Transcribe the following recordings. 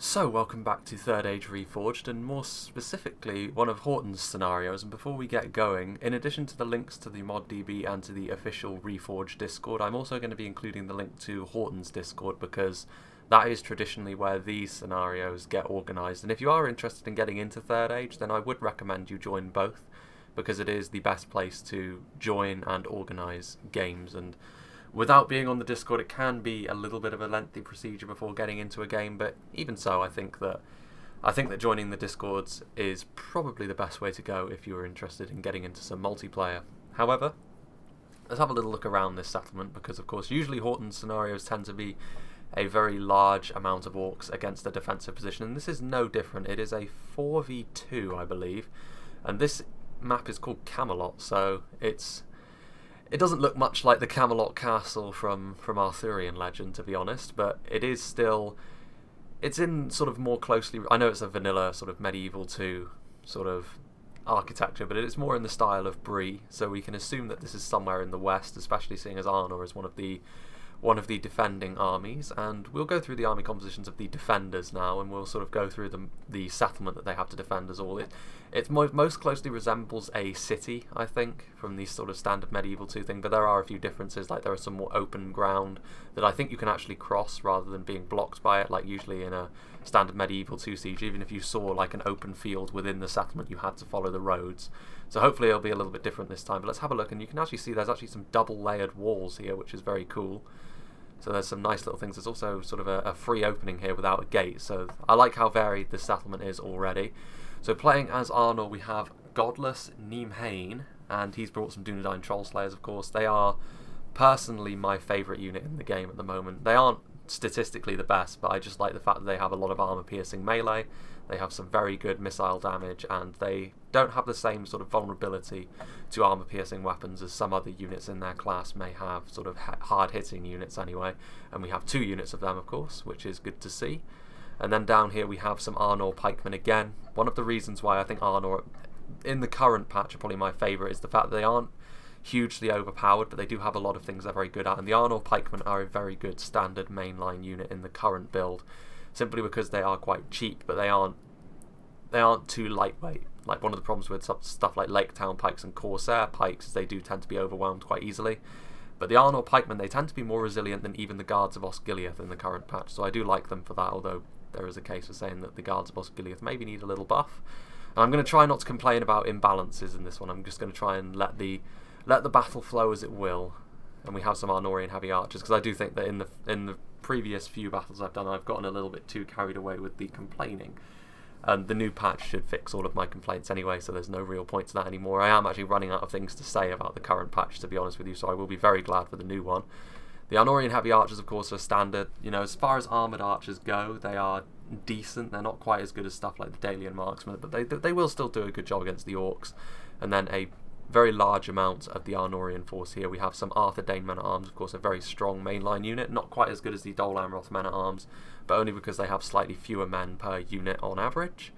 So, welcome back to Third Age Reforged, and more specifically, one of Horton's scenarios. And before we get going, in addition to the links to the ModDB and to the official Reforged Discord, I'm also going to be including the link to Horton's Discord, because that is traditionally where these scenarios get organised. And if you are interested in getting into Third Age, then I would recommend you join both, because it is the best place to join and organise games. And without being on the Discord, it can be a little bit of a lengthy procedure before getting into a game, but even so, I think that joining the Discords is probably the best way to go if you're interested in getting into some multiplayer. However, let's have a little look around this settlement, because of course usually Horton's scenarios tend to be a very large amount of orcs against a defensive position, and this is no different. It is a 4v2, I believe, and this map is called CAMELOT, so it doesn't look much like the CAMELOT castle from Arthurian legend, to be honest, but it is still, it's in sort of more closely, I know it's a vanilla sort of medieval 2 sort of architecture, but it's more in the style of Bree, so we can assume that this is somewhere in the west, especially seeing as Arnor is one of the defending armies. And we'll go through the army compositions of the defenders now, and we'll sort of go through the settlement that they have to defend as all. It most closely resembles a city, I think, from the sort of standard medieval 2 thing, but there are a few differences. Like, there are some more open ground that I think you can actually cross rather than being blocked by it, like usually in a standard medieval 2 siege. Even if you saw like an open field within the settlement, you had to follow the roads. So hopefully it'll be a little bit different this time. But let's have a look, and you can actually see there's actually some double layered walls here, which is very cool. So there's some nice little things. There's also sort of a free opening here without a gate. So I like how varied this settlement is already. So playing as Arnor, we have Godless Nimhain, and he's brought some Dunedain Troll Slayers, of course. They are personally my favourite unit in the game at the moment. They aren't statistically the best, but I just like the fact that they have a lot of armour-piercing melee. They have some very good missile damage, and they don't have the same sort of vulnerability to armour-piercing weapons as some other units in their class may have, sort of hard-hitting units anyway. And we have 2 units of them, of course, which is good to see. And then down here we have some Arnor pikemen again. One of the reasons why I think Arnor, in the current patch, are probably my favourite is the fact that they aren't hugely overpowered, but they do have a lot of things they're very good at. And the Arnor pikemen are a very good standard mainline unit in the current build, simply because they are quite cheap, but they aren't too lightweight. Like, one of the problems with stuff like Lake Town pikes and Corsair pikes is they do tend to be overwhelmed quite easily. But the Arnor pikemen, they tend to be more resilient than even the Guards of Osgiliath in the current patch, so I do like them for that, although there is a case for saying that the Guards of Osgiliath maybe need a little buff. And I'm going to try not to complain about imbalances in this one. I'm just going to try and let the battle flow as it will. And we have some Arnorian heavy archers, because I do think that in the previous few battles I've done, I've gotten a little bit too carried away with the complaining. And the new patch should fix all of my complaints anyway, so there's no real point to that anymore. I am actually running out of things to say about the current patch, to be honest with you, so I will be very glad for the new one. The Arnorian heavy archers, of course, are standard. You know, as far as armoured archers go, they are decent. They're not quite as good as stuff like the Dalian marksmen, but they will still do a good job against the orcs. And then a very large amount of the Arnorian force here. We have some Arthur Dane men-at-arms, of course, a very strong mainline unit, not quite as good as the Dol Amroth men-at-arms, but only because they have slightly fewer men per unit on average.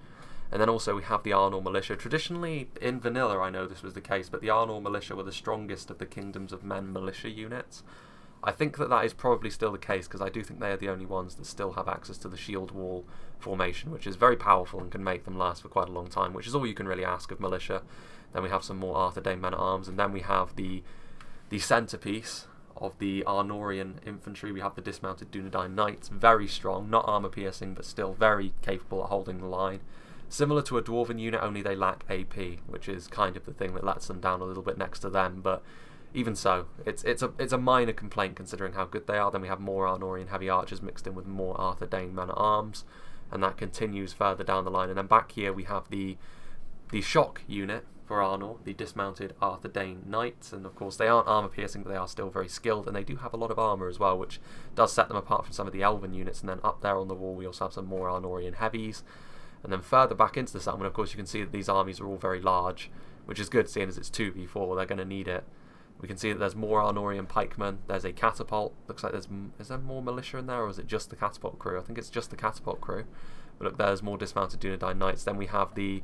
And then also we have the Arnor militia. Traditionally, in vanilla, I know this was the case, but the Arnor militia were the strongest of the Kingdoms of Men militia units. I think that is probably still the case, because I do think they are the only ones that still have access to the shield wall formation, which is very powerful and can make them last for quite a long time, which is all you can really ask of militia. Then we have some more Arthur Dane men-at-arms, and then we have the centrepiece of the Arnorian infantry. We have the dismounted Dunedain Knights, very strong, not armour-piercing, but still very capable at holding the line. Similar to a Dwarven unit, only they lack AP, which is kind of the thing that lets them down a little bit next to them, but even so, it's a minor complaint considering how good they are. Then we have more Arnorian heavy archers mixed in with more Arthur Dane men-at-arms, and that continues further down the line. And then back here we have the shock unit for Arnor, the dismounted Arthur Dane Knights, and of course they aren't armour-piercing, but they are still very skilled, and they do have a lot of armour as well, which does set them apart from some of the Elven units. And then up there on the wall we also have some more Arnorian heavies. And then further back into the settlement, of course, you can see that these armies are all very large, which is good, seeing as it's 2v4, they're going to need it. We can see that there's more Arnorian pikemen, there's a catapult, looks like is there more militia in there, or is it just the catapult crew? I think it's just the catapult crew. But look, there's more dismounted Dunedain Knights. Then we have the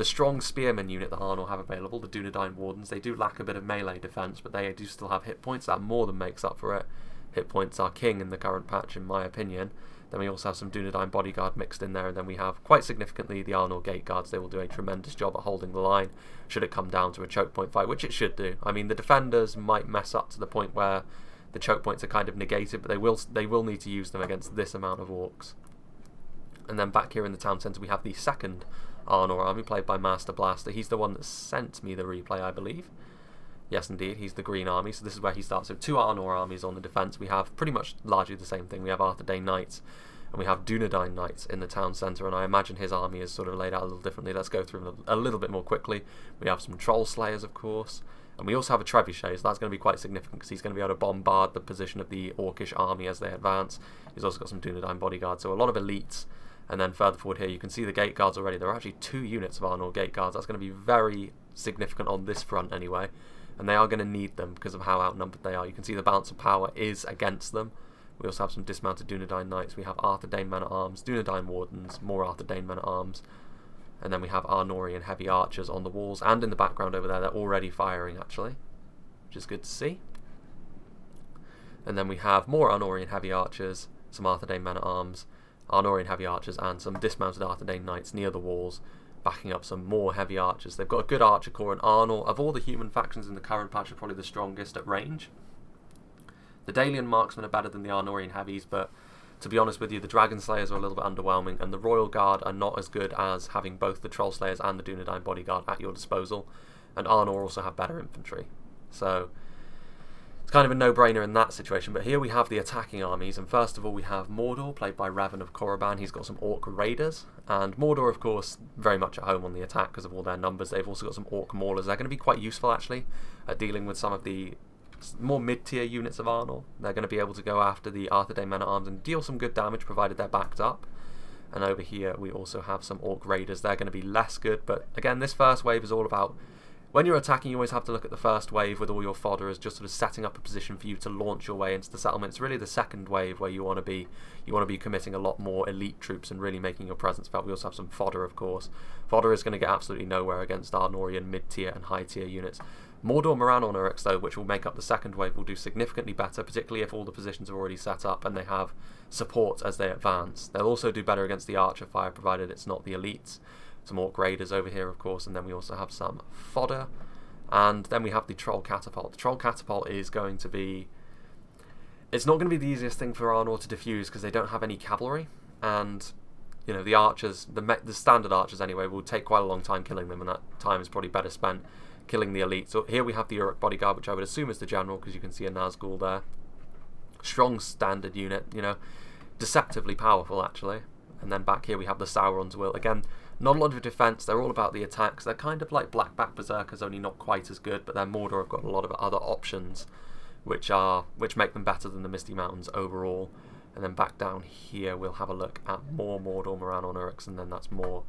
strong spearmen unit that Arnor have available, the Dunedain Wardens. They do lack a bit of melee defence, but they do still have hit points. That more than makes up for it. Hit points are king in the current patch, in my opinion. Then we also have some Dunedain bodyguard mixed in there, and then we have, quite significantly, the Arnor gate guards. They will do a tremendous job at holding the line, should it come down to a choke point fight, which it should do. I mean, the defenders might mess up to the point where the choke points are kind of negated, but they will need to use them against this amount of orcs. And then back here in the town centre we have the second Arnor army, played by Master Blaster. He's the one that sent me the replay, I believe. Yes, indeed, he's the green army, so this is where he starts. So 2 Arnor armies on the defence. We have pretty much largely the same thing. We have Arthedain Knights, and we have Dunedain Knights in the town centre, and I imagine his army is sort of laid out a little differently. Let's go through them a little bit more quickly. We have some Troll Slayers, of course, and we also have a Trebuchet, so that's going to be quite significant because he's going to be able to bombard the position of the Orcish army as they advance. He's also got some Dunedain bodyguards, so a lot of elites. And then further forward here, you can see the gate guards already. There are actually 2 units of Arnor gate guards. That's going to be very significant on this front anyway. And they are going to need them because of how outnumbered they are. You can see the balance of power is against them. We also have some dismounted Dunedain Knights. We have Arthedain Men-at-Arms, Dunedain Wardens, more Arthedain Men-at-Arms. And then we have Arnorian Heavy Archers on the walls. And in the background over there, they're already firing, actually, which is good to see. And then we have more Arnorian Heavy Archers, some Arthedain Men-at-Arms, Arnorian Heavy Archers, and some dismounted Arthedain Knights near the walls, backing up some more Heavy Archers. They've got a good Archer Corps, and Arnor, of all the human factions in the current patch, are probably the strongest at range. The Dalian Marksmen are better than the Arnorian Heavies, but to be honest with you, the Dragon Slayers are a little bit underwhelming, and the Royal Guard are not as good as having both the Troll Slayers and the Dunedain Bodyguard at your disposal, and Arnor also have better infantry. So it's kind of a no-brainer in that situation. But here we have the attacking armies, and first of all we have Mordor, played by Revan of Korriban. He's got some Orc Raiders, and Mordor, of course, very much at home on the attack because of all their numbers. They've also got some Orc Maulers. They're going to be quite useful, actually, at dealing with some of the more mid-tier units of Arnor. They're going to be able to go after the Arthedain Men-at-Arms and deal some good damage, provided they're backed up. And over here we also have some Orc Raiders. They're going to be less good, but again, this first wave is all about, when you're attacking, you always have to look at the first wave with all your fodder as just sort of setting up a position for you to launch your way into the settlement. It's really the second wave where you want to be committing a lot more elite troops and really making your presence felt. We also have some fodder, of course. Fodder is going to get absolutely nowhere against Arnorian mid-tier and high-tier units. Mordor Moran Uruks, though, which will make up the second wave, will do significantly better, particularly if all the positions are already set up and they have support as they advance. They'll also do better against the Archer fire, provided it's not the elites. Some Orc Raiders over here, of course, and then we also have some fodder. And then we have the Troll Catapult. The Troll Catapult is going to be... It's not going to be the easiest thing for Arnor to defuse because they don't have any cavalry. And, you know, the archers, the standard archers anyway, will take quite a long time killing them, and that time is probably better spent killing the elite. So here we have the Uruk Bodyguard, which I would assume is the general, because you can see a Nazgul there. Strong standard unit, you know, deceptively powerful, actually. And then back here we have the Sauron's Will. Again, not a lot of defense. They're all about the attacks. They're kind of like Blackback Berserkers, only not quite as good. But then Mordor have got a lot of other options, which make them better than the Misty Mountains overall. And then back down here we'll have a look at more Mordor Moran on Uruks, and then that's more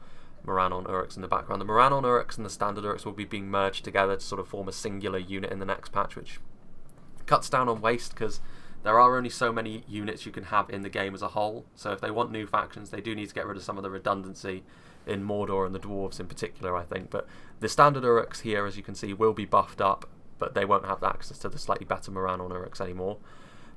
Moran on Uruks in the background. The Moran on Uruks and the standard Uruks will be being merged together to sort of form a singular unit in the next patch, which cuts down on waste because there are only so many units you can have in the game as a whole. So if they want new factions, they do need to get rid of some of the redundancy in Mordor and the Dwarves in particular, I think. But the standard Uruks here, as you can see, will be buffed up, but they won't have access to the slightly better Moran on Uruks anymore.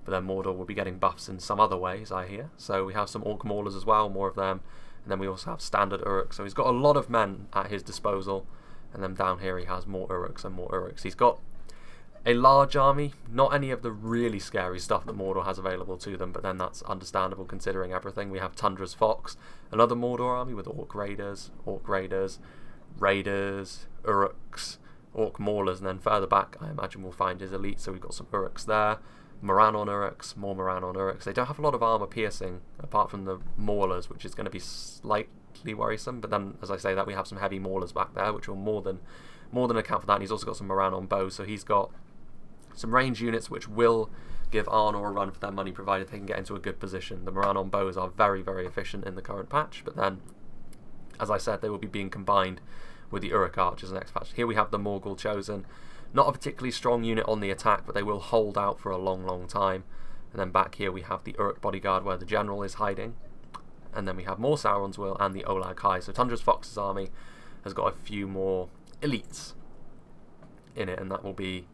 But then Mordor will be getting buffs in some other ways, I hear. So we have some Orc Maulers as well, more of them. And then we also have standard Uruks. So he's got a lot of men at his disposal. And then down here he has more Uruks and more Uruks. He's got a large army, not any of the really scary stuff that Mordor has available to them, but then that's understandable considering everything. We have Tundra's Fox, another Mordor army with Orc Raiders, Raiders, Uruks, Orc Maulers, and then further back I imagine we'll find his elite. So we've got some Uruks there. Moran on Uruks, more Moran on Uruks. They don't have a lot of armor piercing apart from the Maulers, which is going to be slightly worrisome. But then, as I say that, we have some heavy Maulers back there, which will more than account for that. And he's also got some Moran on bows, so he's got some range units which will give Arnor a run for their money, provided they can get into a good position. The Moran on bows are very, very efficient in the current patch, but then, as I said, they will be being combined with the Uruk Archers next patch. Here we have the Morgul Chosen. Not a particularly strong unit on the attack, but they will hold out for a long, long time. And then back here we have the Uruk Bodyguard, where the general is hiding. And then we have more Sauron's Will and the Olag High. So Tundra's Fox's army has got a few more elites in it, and that will be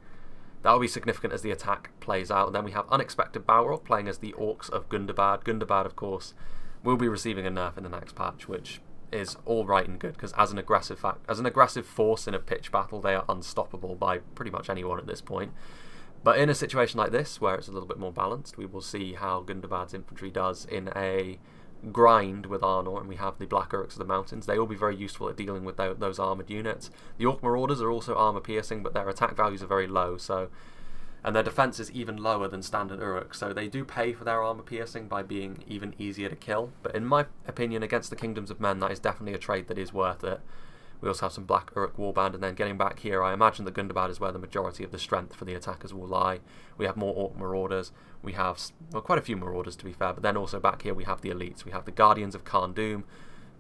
That will be significant as the attack plays out. And then we have Unexpected Balrog playing as the Orcs of Gundabad. Gundabad, of course, will be receiving a nerf in the next patch, which is all right and good, because as an aggressive force in a pitch battle, they are unstoppable by pretty much anyone at this point. But in a situation like this, where it's a little bit more balanced, we will see how Gundabad's infantry does in a grind with Arnor, and we have the Black Orcs of the Mountains. They will be very useful at dealing with those armoured units. The Orc Marauders are also armour-piercing, but their attack values are very low, and their defence is even lower than standard Uruk, so they do pay for their armour-piercing by being even easier to kill. But in my opinion, against the Kingdoms of Men, that is definitely a trade that is worth it. We also have some Black Uruk Warband, and then getting back here, I imagine that Gundabad is where the majority of the strength for the attackers will lie. We have more Orc Marauders. We have, well, quite a few Marauders to be fair, but then also back here we have the elites. We have the Guardians of Khan Doom.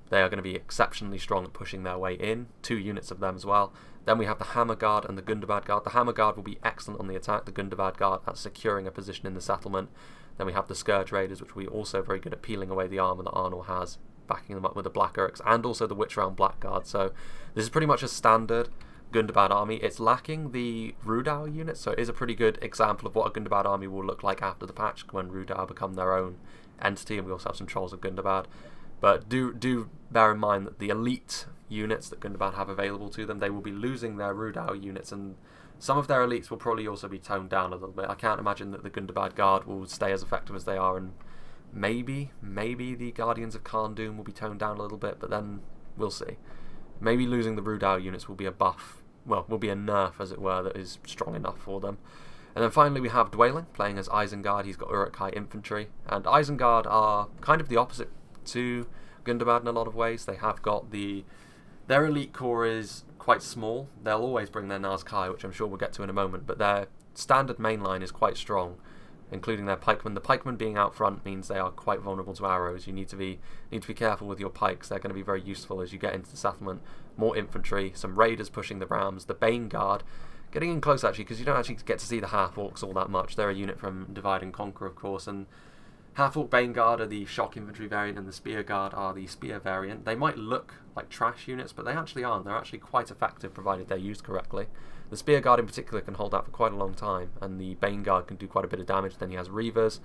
They are going to be exceptionally strong at pushing their way in. 2 units of them as well. Then we have the Hammer Guard and the Gundabad Guard. The Hammer Guard will be excellent on the attack. The Gundabad Guard at securing a position in the settlement. Then we have the Scourge Raiders, which will be also very good at peeling away the armour that Arnor has, backing them up with the Black Urks, and also the Witch Realm Blackguard. So this is pretty much a standard Gundabad army. It's lacking the Rudau units, so it is a pretty good example of what a Gundabad army will look like after the patch, when Rudau become their own entity, and we also have some Trolls of Gundabad. But do bear in mind that the elite units that Gundabad have available to them, they will be losing their Rudau units, and some of their elites will probably also be toned down a little bit. I can't imagine that the Gundabad Guard will stay as effective as they are, and maybe the Guardians of Khan Doom will be toned down a little bit, but then we'll see. Maybe losing the Rudau units will be a buff, well, will be a nerf, as it were, that is strong enough for them. And then finally we have Dwayling playing as Isengard. He's got Uruk-hai infantry, and Isengard are kind of the opposite to Gundabad in a lot of ways. They have got their elite core is quite small. They'll always bring their Nazkai, which I'm sure we'll get to in a moment, but their standard main line is quite strong, including their pikemen. The pikemen being out front means they are quite vulnerable to arrows. You need to be careful with your pikes. They're going to be very useful as you get into the settlement. More infantry, some raiders pushing the rams, the Bane Guard getting in close actually, because you don't actually get to see the half-orcs all that much. They're a unit from Divide and Conquer, of course, and half-orc Bane Guard are the shock infantry variant, and the Spear Guard are the spear variant. They might look like trash units, but they actually aren't. They're actually quite effective provided they're used correctly. The Spear Guard in particular can hold out for quite a long time, and the Bane Guard can do quite a bit of damage. Then he has Reavers.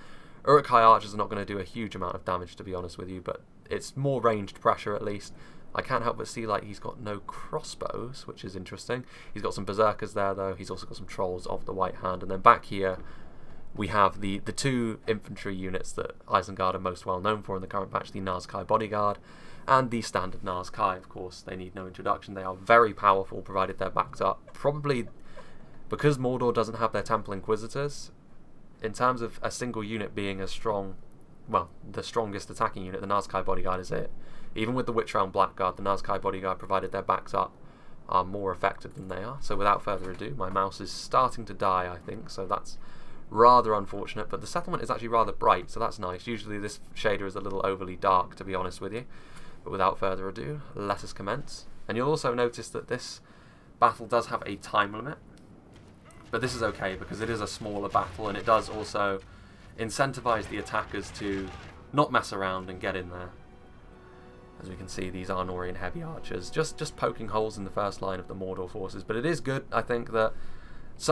Uruk-hai Archers are not going to do a huge amount of damage, to be honest with you, but it's more ranged pressure at least. I can't help but see like he's got no crossbows, which is interesting. He's got some Berserkers there though. He's also got some Trolls of the White Hand, and then back here we have the 2 infantry units that Isengard are most well known for in the current patch, the Nazkai Bodyguard and the standard Nazkai. Of course, they need no introduction. They are very powerful, provided they're backed up. Probably because Mordor doesn't have their Temple Inquisitors, in terms of a single unit being as strong, well, the strongest attacking unit, the Nazkai Bodyguard is it. Even with the Witch Realm Blackguard, the Nazkai Bodyguard, provided they're backed up, are more effective than they are. So without further ado, my mouse is starting to die, I think, so that's rather unfortunate, but the settlement is actually rather bright, so that's nice. Usually this shader is a little overly dark, to be honest with you. But without further ado, let us commence. And you'll also notice that this battle does have a time limit, but this is okay because it is a smaller battle, and it does also incentivize the attackers to not mess around and get in there. As we can see, these Arnorian heavy archers just poking holes in the first line of the Mordor forces. But it is good, I think, that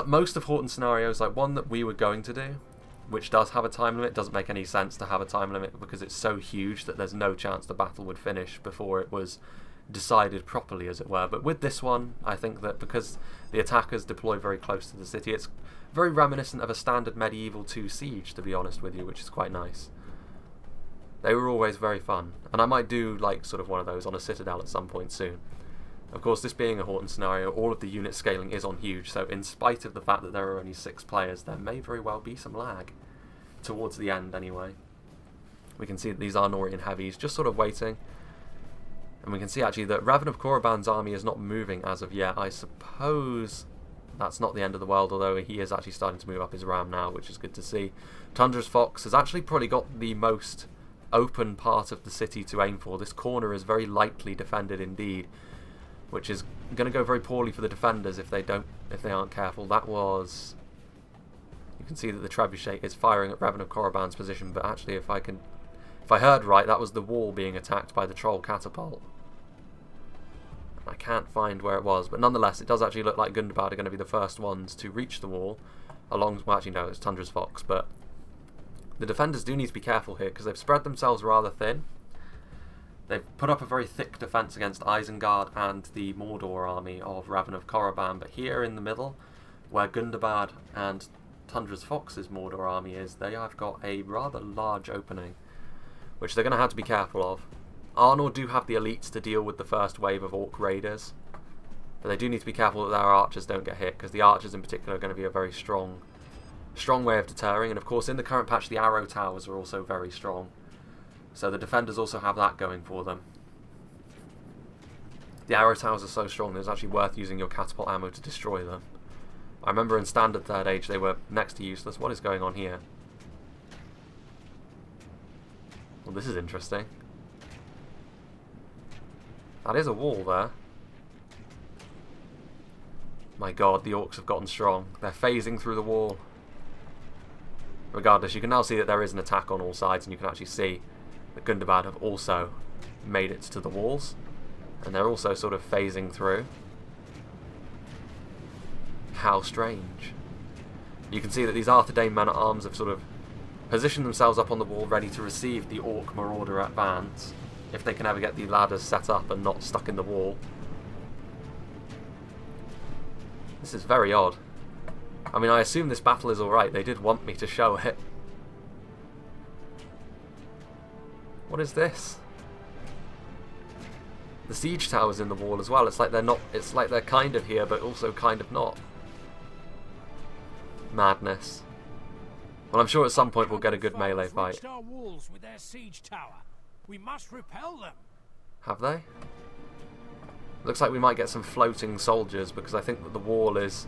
most of Horton's scenarios, like one that we were going to do, which does have a time limit, doesn't make any sense to have a time limit because it's so huge that there's no chance the battle would finish before it was decided properly, as it were. But with this one, I think that because the attackers deploy very close to the city, it's very reminiscent of a standard medieval 2 siege, to be honest with you, which is quite nice. They were always very fun, and I might do like sort of one of those on a citadel at some point soon. Of course, this being a Horton scenario, all of the unit scaling is on huge, so in spite of the fact that there are only 6 players, there may very well be some lag. Towards the end, anyway. We can see that these Arnorian heavies just sort of waiting. And we can see actually that Revan of Korriban's army is not moving as of yet. I suppose that's not the end of the world, although he is actually starting to move up his ram now, which is good to see. Tundra's Fox has actually probably got the most open part of the city to aim for. This corner is very lightly defended indeed, which is going to go very poorly for the defenders if they aren't careful. That was... You can see that the Trebuchet is firing at Revan of Korriban's position, but actually if I heard right, that was the wall being attacked by the Troll Catapult. I can't find where it was, but nonetheless, it does actually look like Gundabad are going to be the first ones to reach the wall. Well, actually, no, it's Tundra's Fox, but the defenders do need to be careful here because they've spread themselves rather thin. They've put up a very thick defence against Isengard and the Mordor army of Raven of Korriban, but here in the middle, where Gundabad and Tundra's Fox's Mordor army is, they have got a rather large opening, which they're going to have to be careful of. Arnor do have the elites to deal with the first wave of Orc Raiders, but they do need to be careful that their archers don't get hit, because the archers in particular are going to be a very strong way of deterring, and of course in the current patch the arrow towers are also very strong, so the defenders also have that going for them. The arrow towers are so strong that it's actually worth using your catapult ammo to destroy them. I remember in Standard Third Age they were next to useless. What is going on here? Well, this is interesting. That is a wall there. My god, the orcs have gotten strong. They're phasing through the wall. Regardless, you can now see that there is an attack on all sides, and you can actually see that Gundabad have also made it to the walls. And they're also sort of phasing through. How strange. You can see that these Arthedain men-at-arms have sort of positioned themselves up on the wall ready to receive the Orc Marauder advance, if they can ever get the ladders set up and not stuck in the wall. This is very odd. I mean, I assume this battle is alright. They did want me to show it. What is this? The siege tower's in the wall as well. It's like they're not. It's like they're kind of here, but also kind of not. Madness. Well, I'm sure at some point we'll get a good melee fight. Our walls with their siege tower. We must repel them. Have they? Looks like we might get some floating soldiers, because I think that the wall is...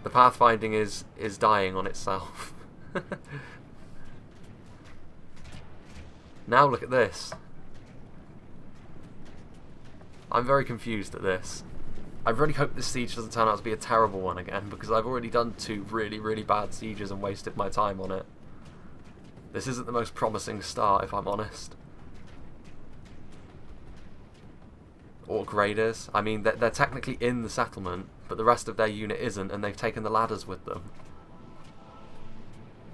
the pathfinding is dying on itself. Now look at this. I'm very confused at this. I really hope this siege doesn't turn out to be a terrible one again, because I've already done 2 really, really bad sieges and wasted my time on it. This isn't the most promising start, if I'm honest. Orc Raiders, I mean, they're technically in the settlement, but the rest of their unit isn't, and they've taken the ladders with them.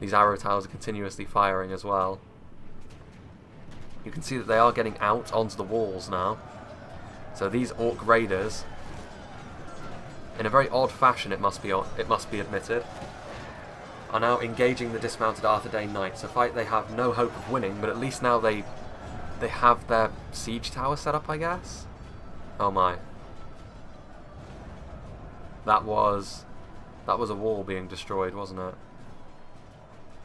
These arrow towers are continuously firing as well. You can see that they are getting out onto the walls now. So these Orc Raiders, in a very odd fashion it must be admitted, are now engaging the dismounted Arthedain Knights, a fight they have no hope of winning, but at least now they have their siege tower set up, I guess? Oh my. That was a wall being destroyed, wasn't it?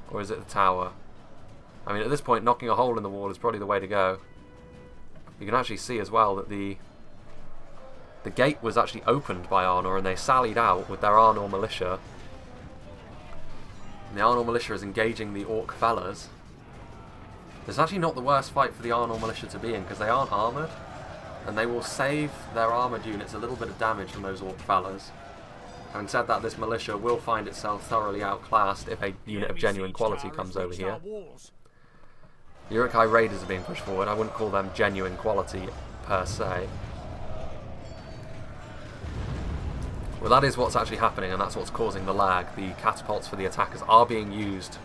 Or is it the tower? I mean, at this point, knocking a hole in the wall is probably the way to go. You can actually see as well that the gate was actually opened by Arnor, and they sallied out with their Arnor militia. And the Arnor militia is engaging the Orc fellas. It's actually not the worst fight for the Arnor militia to be in, because they aren't armoured, and they will save their armoured units a little bit of damage from those Orc fellas. Having said that, this militia will find itself thoroughly outclassed if a unit of genuine quality comes over here. The Uruk-hai Raiders are being pushed forward. I wouldn't call them genuine quality per se. Well, that is what's actually happening, and that's what's causing the lag. The catapults for the attackers are being used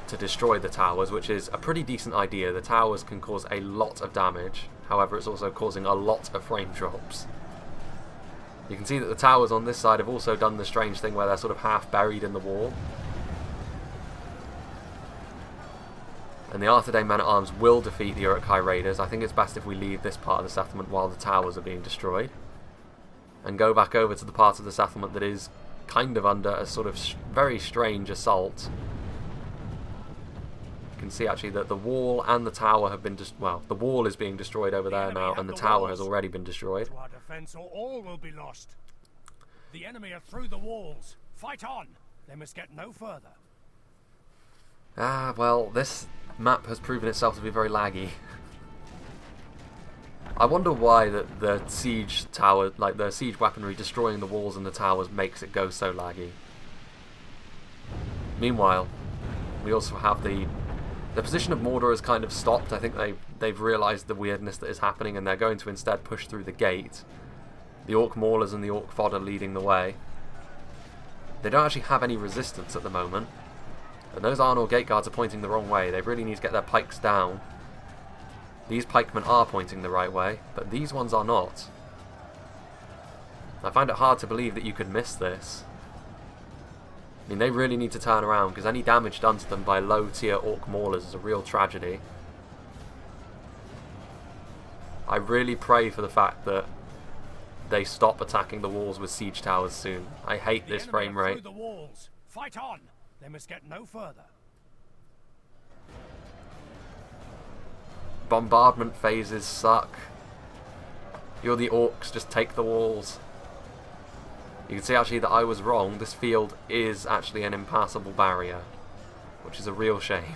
to destroy the towers, which is a pretty decent idea. The towers can cause a lot of damage. However, it's also causing a lot of frame drops. You can see that the towers on this side have also done the strange thing where they're sort of half buried in the wall. And the Arthedain men-at-arms will defeat the Uruk-hai Raiders. I think it's best if we leave this part of the settlement while the towers are being destroyed, and go back over to the part of the settlement that is kind of under a sort of very strange assault. You can see actually that the wall and the tower have been well, the wall is being destroyed over there now, and the tower has already been destroyed. To our defense, or all will be lost. The enemy are through the walls. Fight on. They must get no further. Ah, well, this map has proven itself to be very laggy. I wonder why the siege tower, like the siege weaponry destroying the walls and the towers, makes it go so laggy. Meanwhile, we also have the The position of Mordor has kind of stopped. I think they've realised the weirdness that is happening, and they're going to instead push through the gate. The Orc Maulers and the Orc Fodder leading the way. They don't actually have any resistance at the moment. And those Arnor gate guards are pointing the wrong way. They really need to get their pikes down. These pikemen are pointing the right way, but these ones are not. I find it hard to believe that you could miss this. I mean, they really need to turn around, because any damage done to them by low-tier Orc Maulers is a real tragedy. I really pray for the fact that they stop attacking the walls with siege towers soon. I hate this frame rate. The walls. Fight on. They must get no further. Bombardment phases suck. You're the orcs, just take the walls. You can see actually that I was wrong. This field is actually an impassable barrier, which is a real shame.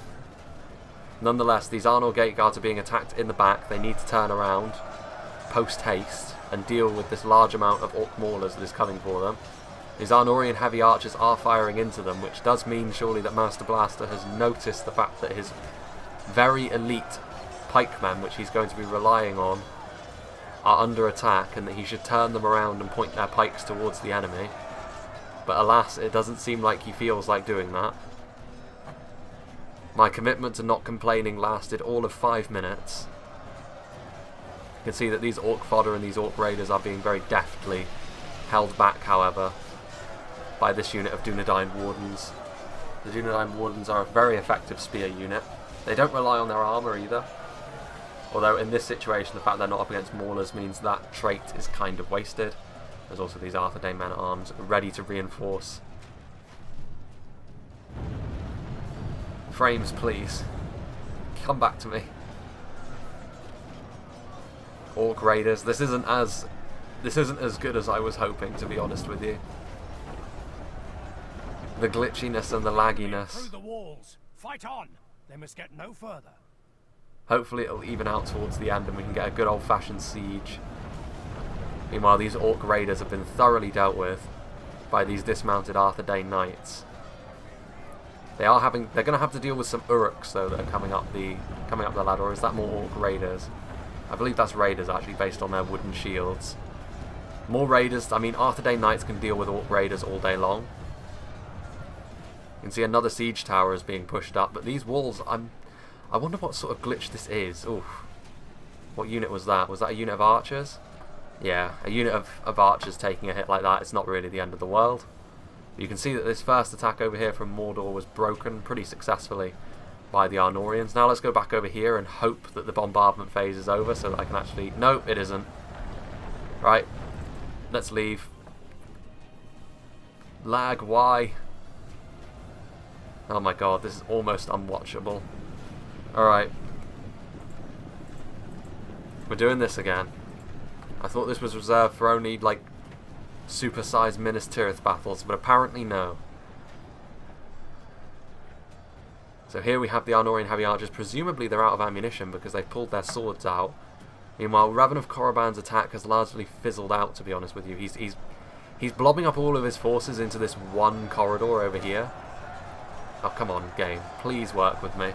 Nonetheless, these Arnor gate guards are being attacked in the back. They need to turn around post-haste and deal with this large amount of Orc Maulers that is coming for them. These Arnorian heavy archers are firing into them, which does mean surely that Master Blaster has noticed the fact that his very elite pikemen, which he's going to be relying on, are under attack, and that he should turn them around and point their pikes towards the enemy. But alas, it doesn't seem like he feels like doing that. My commitment to not complaining lasted all of 5 minutes. You can see that these Orc Fodder and these Orc Raiders are being very deftly held back, however, by this unit of Dunedain Wardens. The Dunedain Wardens are a very effective spear unit. They don't rely on their armour either. Although in this situation, the fact they're not up against Maulers means that trait is kind of wasted. There's also these Arthedain men-at-arms ready to reinforce. Frames, please. Come back to me. Orc Raiders. This isn't as good as I was hoping, to be honest with you. The glitchiness and the lagginess. Through the walls. Fight on. They must get no further. Hopefully it'll even out towards the end and we can get a good old-fashioned siege. Meanwhile, these Orc Raiders have been thoroughly dealt with by these dismounted Arthedain Knights. They're going to have to deal with some Uruks though that are coming up the ladder, or is that more Orc Raiders? I believe that's Raiders actually, based on their wooden shields. More Raiders. I mean, Arthedain Knights can deal with Orc Raiders all day long. You can see another siege tower is being pushed up, but these walls, I wonder what sort of glitch this is. Oof. What unit was that? Was that a unit of archers? Yeah, a unit of archers taking a hit like that, it's not really the end of the world. You can see that this first attack over here from Mordor was broken pretty successfully by the Arnorians. Now let's go back over here and hope that the bombardment phase is over so that I can actually... No, it isn't. Right, let's leave. Lag, why? Oh my god, this is almost unwatchable. Alright. We're doing this again. I thought this was reserved for only, like, super-sized Minas Tirith battles, but apparently no. So here we have the Arnorian Heavy Archers. Presumably they're out of ammunition because they've pulled their swords out. Meanwhile, Raven of Korriban's attack has largely fizzled out, to be honest with you. He's blobbing up all of his forces into this one corridor over here. Oh, come on, game. Please work with me.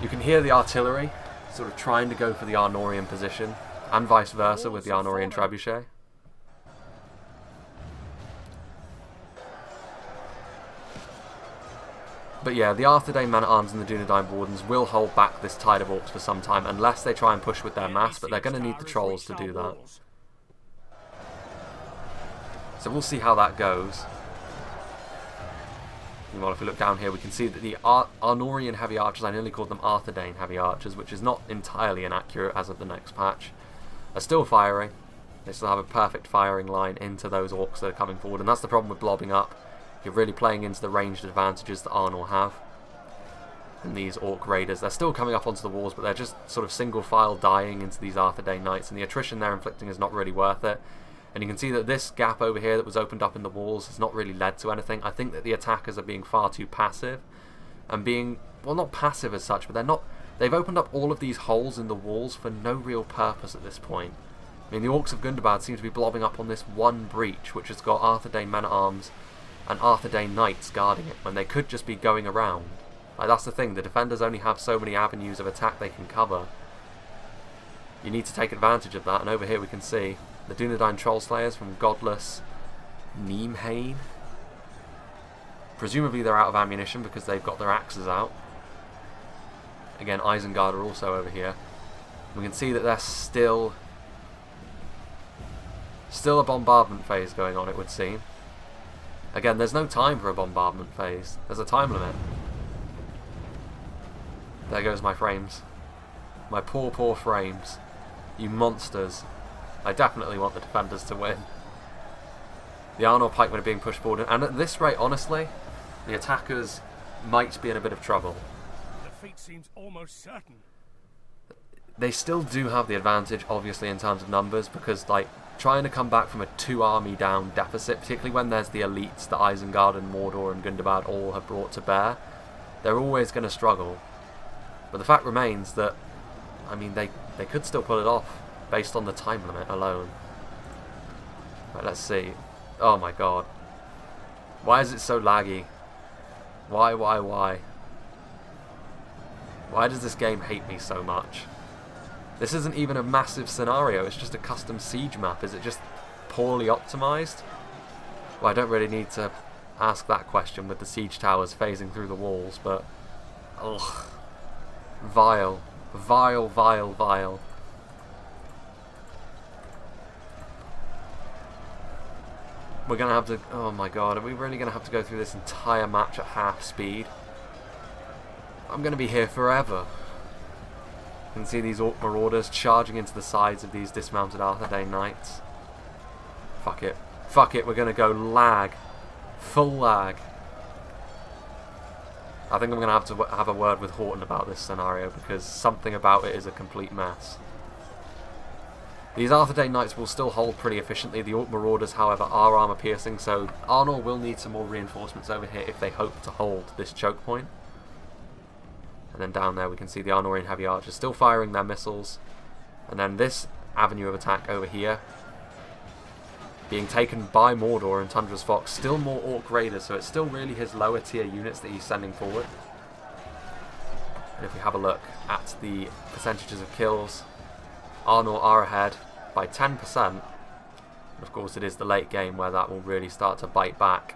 You can hear the artillery sort of trying to go for the Arnorian position, and vice versa with the Arnorian trebuchet. But yeah, the Arthedain men-at-arms and the Dunedain Wardens will hold back this tide of orcs for some time, unless they try and push with their mass, but they're going to need the trolls to do that. So we'll see how that goes. Meanwhile, if we look down here, we can see that the Arnorian Heavy Archers, I nearly called them Arthedain Heavy Archers, which is not entirely inaccurate as of the next patch, are still firing. They still have a perfect firing line into those orcs that are coming forward, and that's the problem with blobbing up. You're really playing into the ranged advantages that Arnor have. And these Orc Raiders, they're still coming up onto the walls, but they're just sort of single file dying into these Arthedain Knights, and the attrition they're inflicting is not really worth it. And you can see that this gap over here that was opened up in the walls has not really led to anything. I think that the attackers are being far too passive, and being, well, not passive as such, but they're not. They've opened up all of these holes in the walls for no real purpose at this point. I mean, the Orcs of Gundabad seem to be blobbing up on this one breach, which has got Arthedain men-at-arms and Arthedain Knights guarding it, when they could just be going around. Like, that's the thing, the defenders only have so many avenues of attack they can cover. You need to take advantage of that, and over here we can see the Dunedain Troll Slayers from Godless Neemhain. Presumably they're out of ammunition because they've got their axes out. Again, Isengard are also over here. We can see that there's still a bombardment phase going on, it would seem. Again, there's no time for a bombardment phase. There's a time limit. There goes my frames. My poor, poor frames. You monsters. I definitely want the defenders to win. The Arnor pikemen are being pushed forward, and at this rate, honestly, the attackers might be in a bit of trouble. Defeat seems almost certain. They still do have the advantage, obviously, in terms of numbers, because, like, trying to come back from a 2-army down deficit, particularly when there's the elites that Isengard and Mordor and Gundabad all have brought to bear, they're always going to struggle. But the fact remains that, I mean, they could still pull it off, based on the time limit alone. Right, let's see. Oh my god. Why is it so laggy? Why? Why does this game hate me so much? This isn't even a massive scenario, it's just a custom siege map. Is it just poorly optimized? Well, I don't really need to ask that question with the siege towers phasing through the walls, but... ugh. Vile. Vile, vile, vile. We're going to have to... oh my god, are we really going to have to go through this entire match at half speed? I'm going to be here forever. You can see these Orc Marauders charging into the sides of these dismounted Arthedain Knights. Fuck it. Fuck it, we're going to go lag. Full lag. I think I'm going to have a word with Horton about this scenario, because something about it is a complete mess. These Arthedain Knights will still hold pretty efficiently. The Orc Marauders, however, are armor piercing, so Arnor will need some more reinforcements over here if they hope to hold this choke point. And then down there we can see the Arnorian Heavy Archers still firing their missiles. And then this avenue of attack over here being taken by Mordor and Tundra's Fox. Still more Orc Raiders, so it's still really his lower tier units that he's sending forward. And if we have a look at the percentages of kills, Arnor are ahead by 10%. And of course it is the late game where that will really start to bite back.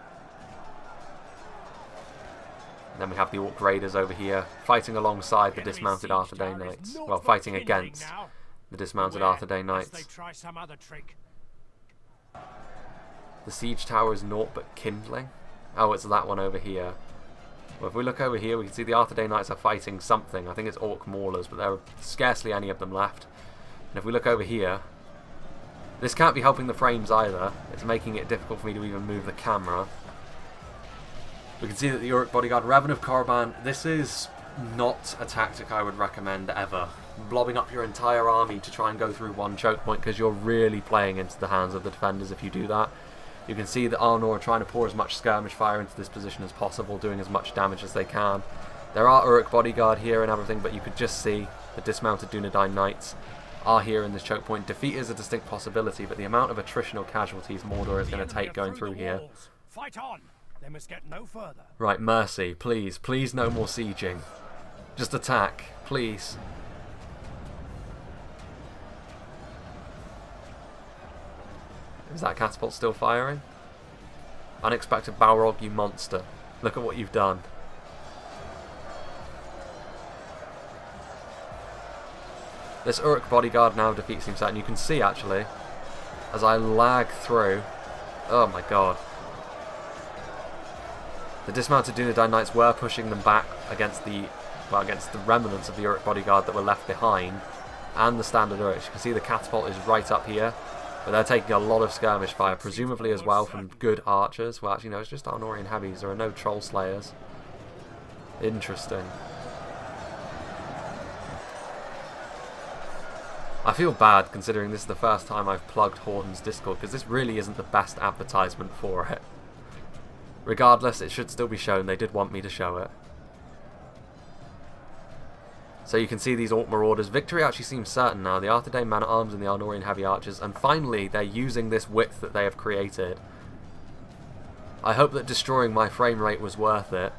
And then we have the Orc Raiders over here, fighting alongside the dismounted Arthedain Knights. Well, fighting against the dismounted Arthedain Knights. The siege tower is naught but kindling. Oh, it's that one over here. Well, if we look over here, we can see the Arthedain Knights are fighting something. I think it's Orc Maulers, but there are scarcely any of them left. And if we look over here, this can't be helping the frames either. It's making it difficult for me to even move the camera. We can see that the Uruk Bodyguard, Raven of Korriban, this is not a tactic I would recommend ever. Blobbing up your entire army to try and go through one choke point, because you're really playing into the hands of the defenders if you do that. You can see that Arnor are trying to pour as much skirmish fire into this position as possible, doing as much damage as they can. There are Uruk Bodyguard here and everything, but you could just see the dismounted Dunedain Knights are here in this choke point. Defeat is a distinct possibility, but the amount of attritional casualties Mordor is going to take going through here. Fight on. They must get no further. Right, mercy, please, please no more sieging. Just attack, please. Is that catapult still firing? Unexpected Balrog, you monster. Look at what you've done. This Uruk Bodyguard now defeats him set, and you can see actually, as I lag through, oh my god. The dismounted Dunedain Knights were pushing them back against the remnants of the Uruk Bodyguard that were left behind, and the standard Uruks. You can see the catapult is right up here, but they're taking a lot of skirmish fire, presumably as well from good archers. Well, actually no, it's just Arnorian heavies. There are no troll slayers. Interesting. I feel bad considering this is the first time I've plugged Horton's Discord, because this really isn't the best advertisement for it. Regardless, it should still be shown. They did want me to show it. So you can see these Orc Marauders. Victory actually seems certain now. The Arthedain Man-at-Arms and the Arnorian Heavy Archers. And finally, they're using this width that they have created. I hope that destroying my frame rate was worth it.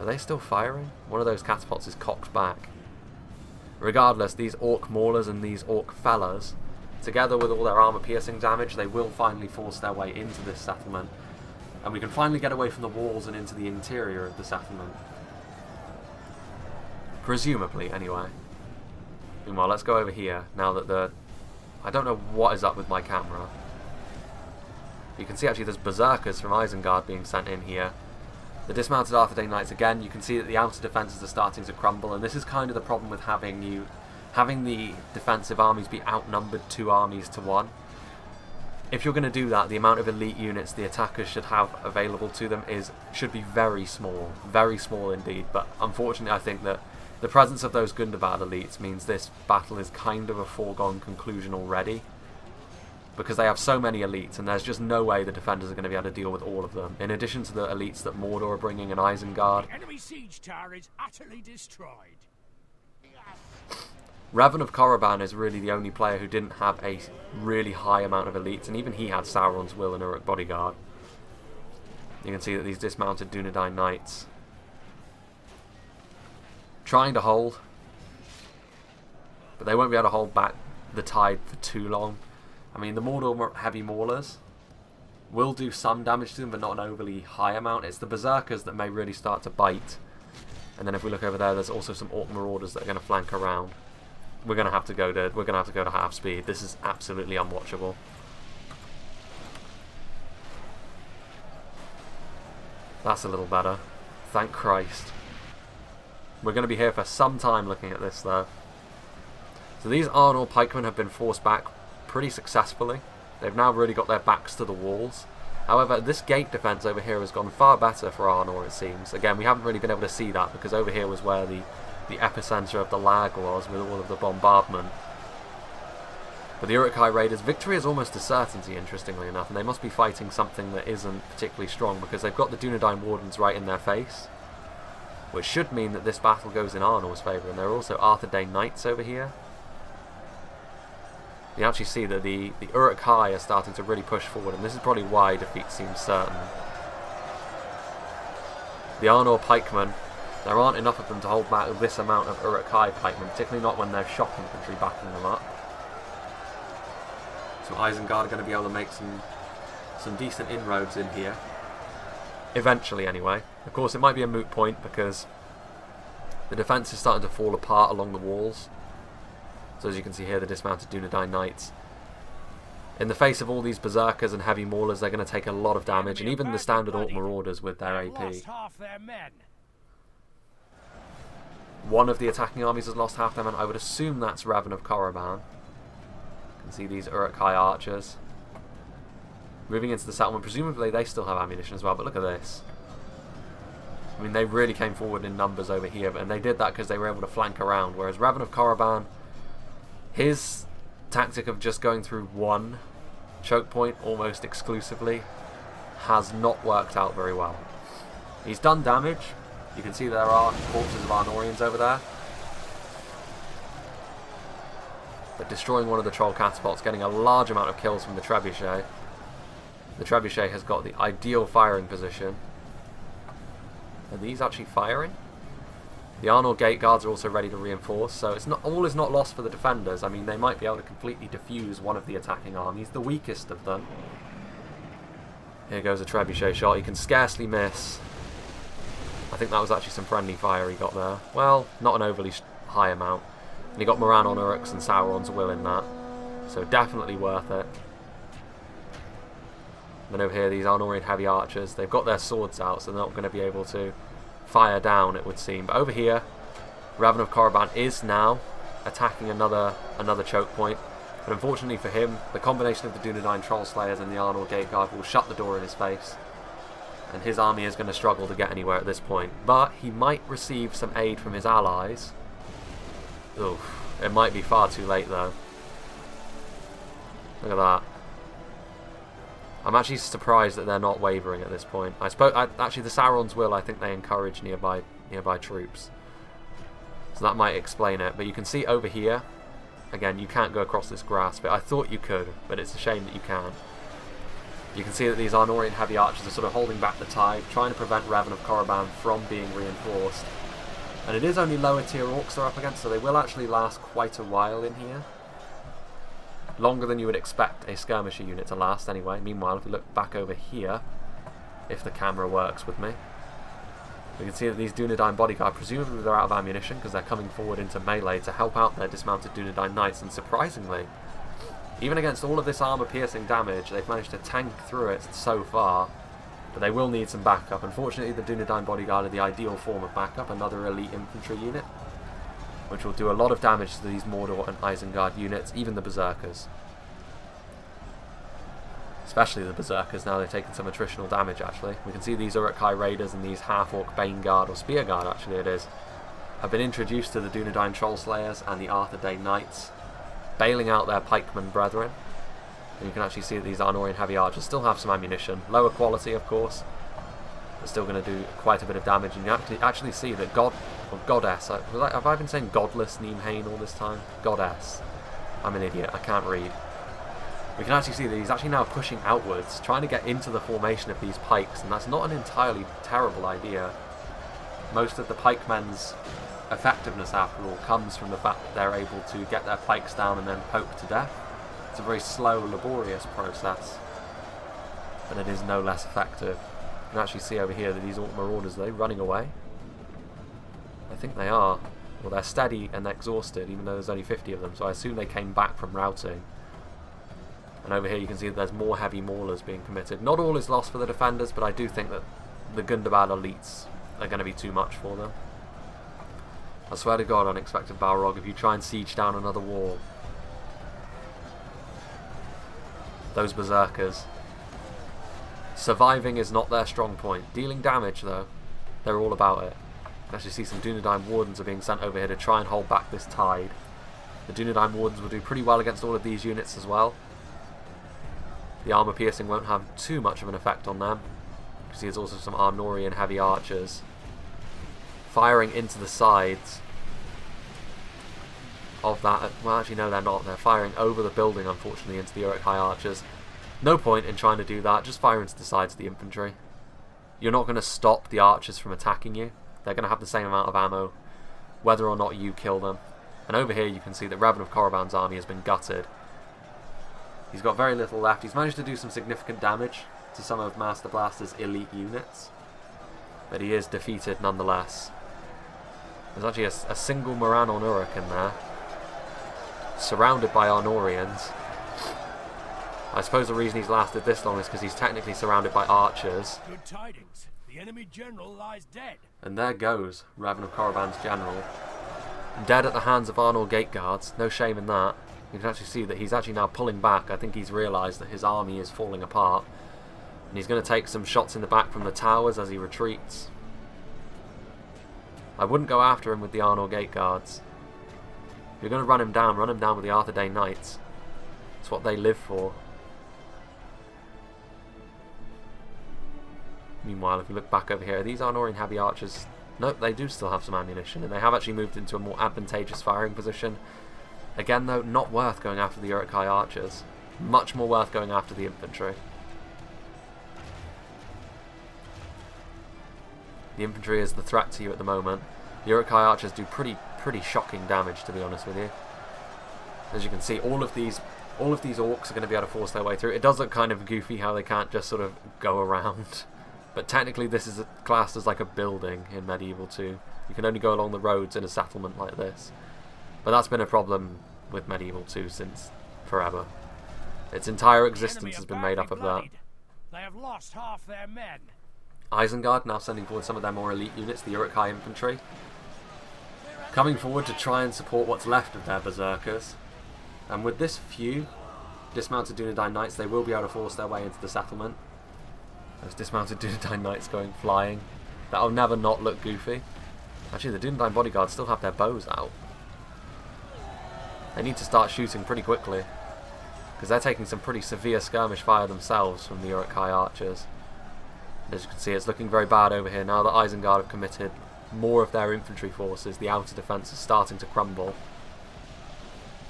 they still firing? One of those catapults is cocked back. Regardless, these orc maulers and these orc fellas, together with all their armor-piercing damage, they will finally force their way into this settlement. And we can finally get away from the walls and into the interior of the settlement. Presumably, anyway. Meanwhile, let's go over here, now that the... I don't know what is up with my camera. You can see actually there's berserkers from Isengard being sent in here. The dismounted Arthedain Knights, again, you can see that the outer defences are starting to crumble, and this is kind of the problem with having the defensive armies be outnumbered 2 armies to 1. If you're going to do that, the amount of elite units the attackers should have available to them should be very small indeed. But unfortunately, I think that the presence of those Gundabad elites means this battle is kind of a foregone conclusion already, because they have so many elites, and there's just no way the defenders are going to be able to deal with all of them. In addition to the elites that Mordor are bringing in Isengard, The enemy siege tower is utterly destroyed. Revan of Korriban is really the only player who didn't have a really high amount of elites, and even he had Sauron's Will and Uruk Bodyguard. You can see that these dismounted Dunedain Knights trying to hold, but they won't be able to hold back the tide for too long. I mean, the Mordor heavy maulers will do some damage to them, but not an overly high amount. It's the berserkers that may really start to bite. And then if we look over there, there's also some orc marauders that are going to flank around. We're going to have to go to half speed. This is absolutely unwatchable. That's a little better. Thank Christ. We're going to be here for some time looking at this, though. So these Arnor pikemen have been forced back pretty successfully. They've now really got their backs to the walls. However, this gate defense over here has gone far better for Arnor, it seems. Again, we haven't really been able to see that, because over here was where the epicenter of the lag was, with all of the bombardment. But the Uruk-hai Raiders' victory is almost a certainty, interestingly enough, and they must be fighting something that isn't particularly strong, because they've got the Dunedain Wardens right in their face, which should mean that this battle goes in Arnor's favour. And there are also Arthedain Knights over here. You actually see that the Uruk-hai are starting to really push forward, and this is probably why defeat seems certain. The Arnor pikemen, there aren't enough of them to hold back this amount of Uruk-hai pikemen, particularly not when there's shock infantry backing them up. So Isengard are going to be able to make some decent inroads in here. Eventually, anyway. Of course, it might be a moot point, because the defence is starting to fall apart along the walls. So as you can see here, the dismounted Dunedain Knights, in the face of all these berserkers and heavy maulers, they're going to take a lot of damage, and even the standard orc marauders with their AP. One of the attacking armies has lost half their men. I would assume that's Revan of Korriban. You can see these Uruk-hai archers moving into the settlement. Presumably they still have ammunition as well, but look at this. I mean, they really came forward in numbers over here, and they did that because they were able to flank around, whereas Revan of Korriban, his tactic of just going through one choke point almost exclusively has not worked out very well. He's done damage. You can see there are corpses of Arnorians over there. But destroying one of the troll catapults, getting a large amount of kills from the trebuchet. The trebuchet has got the ideal firing position. Are these actually firing? The Arnor gate guards are also ready to reinforce, so it's not all is not lost for the defenders. I mean, they might be able to completely defuse one of the attacking armies, the weakest of them. Here goes a trebuchet shot. He can scarcely miss. I think that was actually some friendly fire he got there. Well, not an overly high amount. And he got Moran on Uruk's and Sauron's Will in that, so definitely worth it. Then over here, these Arnorian heavy archers, they've got their swords out, so they're not going to be able to fire down, it would seem. But over here, Revan of Korriban is now attacking another choke point. But unfortunately for him, the combination of the Dunedain Troll Slayers and the Arnor Gate Guard will shut the door in his face. And his army is going to struggle to get anywhere at this point. But he might receive some aid from his allies. Oof, it might be far too late though. Look at that. I'm actually surprised that they're not wavering at this point. Actually, the Sauron's Will, I think they encourage nearby troops. So that might explain it. But you can see over here, again, you can't go across this grass, but I thought you could, but it's a shame that you can't. You can see that these Arnorian heavy archers are sort of holding back the tide, trying to prevent Revan of Korriban from being reinforced. And it is only lower tier orcs they're up against, so they will actually last quite a while in here. Longer than you would expect a skirmisher unit to last anyway. Meanwhile, if we look back over here, if the camera works with me, we can see that these Dunedain bodyguard, presumably they're out of ammunition because they're coming forward into melee to help out their dismounted Dunedain knights, and surprisingly, even against all of this armor-piercing damage, they've managed to tank through it so far, but they will need some backup. Unfortunately, the Dunedain bodyguard are the ideal form of backup, another elite infantry unit, which will do a lot of damage to these Mordor and Isengard units, even the Berserkers. Especially the Berserkers, now they've taken some attritional damage actually. We can see these Uruk-hai Raiders and these Half-Orc Bane Guard, or Spear Guard actually it is, have been introduced to the Dunedain Trollslayers and the Arthur Day Knights, bailing out their pikemen brethren. And you can actually see that these Arnorian heavy archers still have some ammunition, lower quality of course, but still going to do quite a bit of damage. And you actually see that God, or Goddess, have I been saying Godless Nimhain all this time? Goddess. I'm an idiot, I can't read. We can actually see that he's actually now pushing outwards, trying to get into the formation of these pikes, and that's not an entirely terrible idea. Most of the pikemen's effectiveness, after all, comes from the fact that they're able to get their pikes down and then poke to death. It's a very slow, laborious process, but it is no less effective. You can actually see over here that these Orc Marauders, are they running away? I think they are. Well, they're steady and exhausted, even though there's only 50 of them, so I assume they came back from routing. And over here you can see that there's more heavy maulers being committed. Not all is lost for the defenders, but I do think that the Gundabad elites are going to be too much for them. I swear to God, unexpected Balrog, if you try and siege down another wall. Those Berserkers. Surviving is not their strong point. Dealing damage, though, they're all about it. You can actually see some Dunedain Wardens are being sent over here to try and hold back this tide. The Dunedain Wardens will do pretty well against all of these units as well. The armor piercing won't have too much of an effect on them. You can see there's also some Arnorian heavy archers firing into the sides of that. Well, actually no, they're not. They're firing over the building, unfortunately, into the Uruk-hai archers. No point in trying to do that. Just fire into the sides of the infantry. You're not going to stop the archers from attacking you. They're going to have the same amount of ammo whether or not you kill them. And over here you can see that Revan of Korriban's army has been gutted. He's got very little left. He's managed to do some significant damage to some of Master Blaster's elite units, but he is defeated nonetheless. There's actually a single Moran on Uruk in there, surrounded by Arnorians. I suppose the reason he's lasted this long is because he's technically surrounded by archers. Good tidings. The enemy general lies dead. And there goes Revan of Korriban's general, dead at the hands of Arnor Gate Guards. No shame in that. You can actually see that he's actually now pulling back. I think he's realised that his army is falling apart, and he's going to take some shots in the back from the towers as he retreats. I wouldn't go after him with the Arnor Gate Guards. If you're going to run him down with the Arthur Day Knights. It's what they live for. Meanwhile, if we look back over here, these Arnorian heavy archers, nope, they do still have some ammunition, and they have actually moved into a more advantageous firing position. Again though, not worth going after the Uruk-hai archers. Much more worth going after the infantry. The infantry is the threat to you at the moment. The Uruk-hai archers do pretty shocking damage, to be honest with you. As you can see, all of these orcs are going to be able to force their way through. It does look kind of goofy how they can't just sort of go around. But technically this is classed as like a building in Medieval 2. You can only go along the roads in a settlement like this. But that's been a problem with Medieval 2 since forever. Its entire existence has been made up of that. They have lost half their men. Isengard now sending forward some of their more elite units, the Uruk-hai infantry, coming forward to try and support what's left of their berserkers. And with this few dismounted Dunedain Knights, they will be able to force their way into the settlement. Those dismounted Dunedain Knights going flying. That'll never not look goofy. Actually, the Dunedain bodyguards still have their bows out. They need to start shooting pretty quickly, because they're taking some pretty severe skirmish fire themselves from the Uruk-hai archers. As you can see, it's looking very bad over here. Now that Isengard have committed more of their infantry forces, the outer defence is starting to crumble.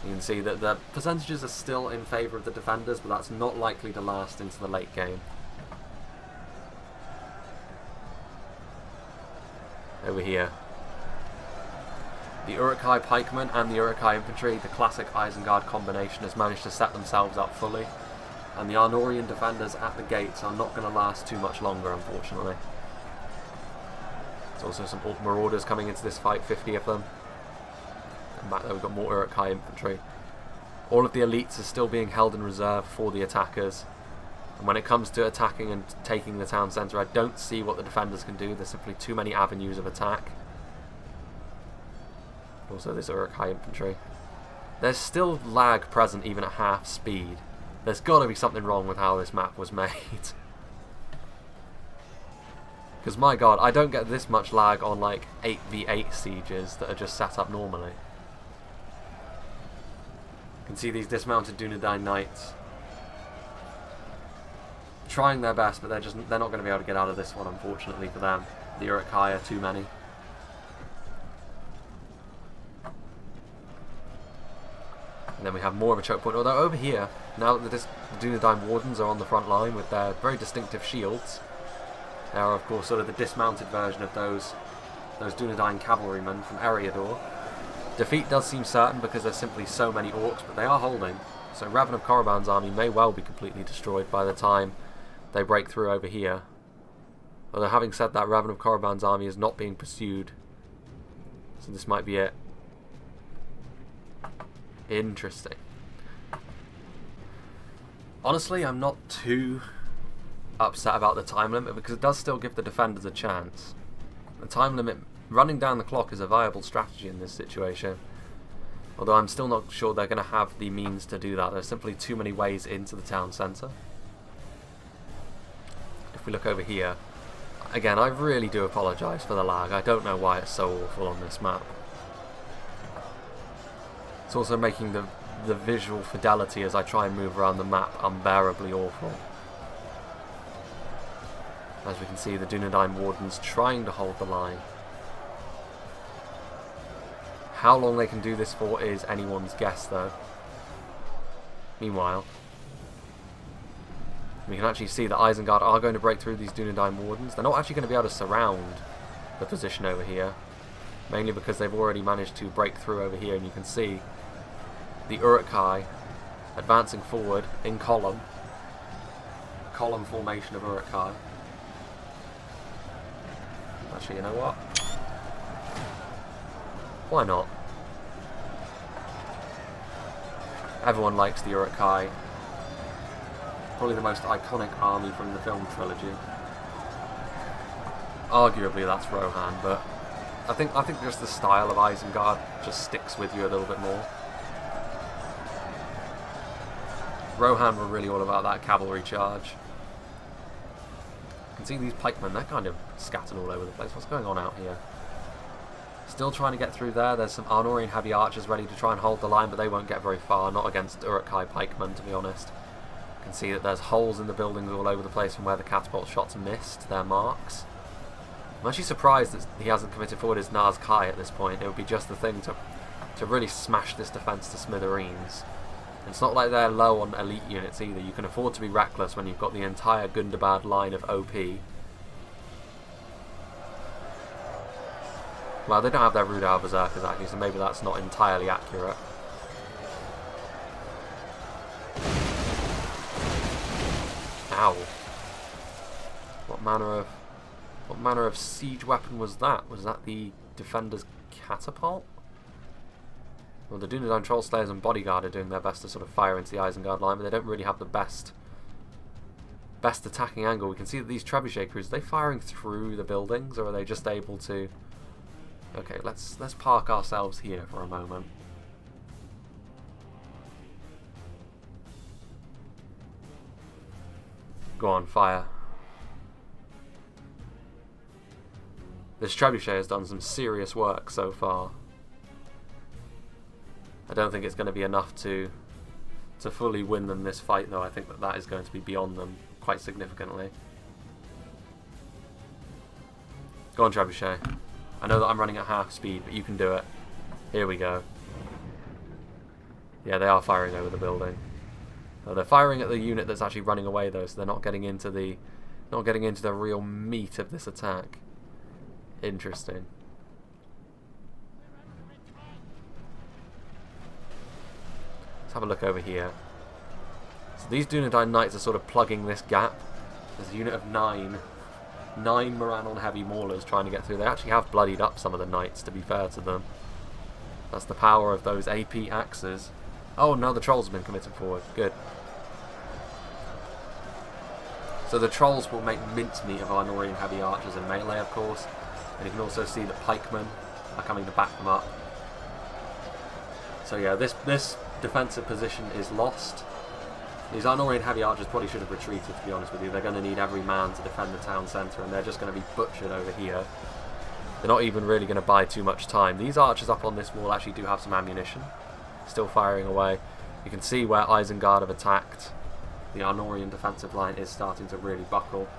You can see that the percentages are still in favour of the defenders, but that's not likely to last into the late game. Over here, the Uruk-hai pikemen and the Uruk-hai infantry, the classic Isengard combination, has managed to set themselves up fully, and the Arnorian defenders at the gates are not going to last too much longer, unfortunately. There's also some Orc Marauders coming into this fight, 50 of them. And back there we've got more Uruk-hai infantry. All of the elites are still being held in reserve for the attackers. And when it comes to attacking and taking the town centre, I don't see what the defenders can do. There's simply too many avenues of attack. Also this Uruk-hai infantry. There's still lag present even at half speed. There's got to be something wrong with how this map was made. Because my god, I don't get this much lag on like 8v8 sieges that are just set up normally. You can see these dismounted Dunedain knights trying their best, but they're not going to be able to get out of this one, unfortunately for them. The Uruk-hai are too many. And then we have more of a choke point, although over here, now that the Dunedain Wardens are on the front line with their very distinctive shields, they are of course sort of the dismounted version of those Dunedain cavalrymen from Eriador. Defeat does seem certain because there's simply so many orcs, but they are holding. So Raven of Korriban's army may well be completely destroyed by the time they break through over here. Although having said that, Raven of Korriban's army is not being pursued, so this might be it. Interesting. Honestly, I'm not too upset about the time limit because it does still give the defenders a chance. The time limit, running down the clock, is a viable strategy in this situation. Although I'm still not sure they're going to have the means to do that. There's simply too many ways into the town centre. If we look over here, again, I really do apologise for the lag. I don't know why it's so awful on this map. It's also making the visual fidelity as I try and move around the map unbearably awful. As we can see, the Dunedain Wardens trying to hold the line. How long they can do this for is anyone's guess, though. Meanwhile, we can actually see that Isengard are going to break through these Dunedain Wardens. They're not actually going to be able to surround the position over here, mainly because they've already managed to break through over here, and you can see the Uruk-hai advancing forward in column formation of Uruk-hai. Actually, you know what? Why not? Everyone likes the Uruk-hai. Probably the most iconic army from the film trilogy. Arguably that's Rohan, but I think just the style of Isengard just sticks with you a little bit more. Rohan were really all about that cavalry charge. You can see these pikemen, they're kind of scattered all over the place. What's going on out here? Still trying to get through there. There's some Arnorian heavy archers ready to try and hold the line, but they won't get very far. Not against Uruk-hai pikemen, to be honest. You can see that there's holes in the buildings all over the place from where the catapult shots missed their marks. I'm actually surprised that he hasn't committed forward his Naz Kai at this point. It would be just the thing to really smash this defence to smithereens. It's not like they're low on elite units either. You can afford to be reckless when you've got the entire Gundabad line of OP. Well, they don't have their Rudar Berserkers actually, so maybe that's not entirely accurate. Ow. What manner of siege weapon was that? Was that the Defender's catapult? Well, the Dunedain Trollslayers and Bodyguard are doing their best to sort of fire into the Isengard line, but they don't really have the best attacking angle. We can see that these trebuchet crews, are they firing through the buildings, or are they just able to... Okay, let's park ourselves here for a moment. Go on, fire. This trebuchet has done some serious work so far. I don't think it's going to be enough to fully win them this fight, though. I think that is going to be beyond them quite significantly. Go on, trebuchet. I know that I'm running at half speed, but you can do it. Here we go. Yeah, they are firing over the building. Oh, they're firing at the unit that's actually running away though, so they're not getting into the real meat of this attack. Interesting. Let's have a look over here. So these Dunedain Knights are sort of plugging this gap. There's a unit of 9 Morannon heavy maulers trying to get through. They actually have bloodied up some of the knights, to be fair to them. That's the power of those AP axes. Oh no, the trolls have been committed forward. Good. So the trolls will make mincemeat of Arnorian heavy archers in melee, of course. And you can also see the pikemen are coming to back them up. So yeah, this defensive position is lost. These Arnorian heavy archers probably should have retreated, to be honest with you. They're going to need every man to defend the town centre, and they're just going to be butchered over here. They're not even really going to buy too much time. These archers up on this wall actually do have some ammunition. Still firing away. You can see where Isengard have attacked. The Arnorian defensive line is starting to really buckle.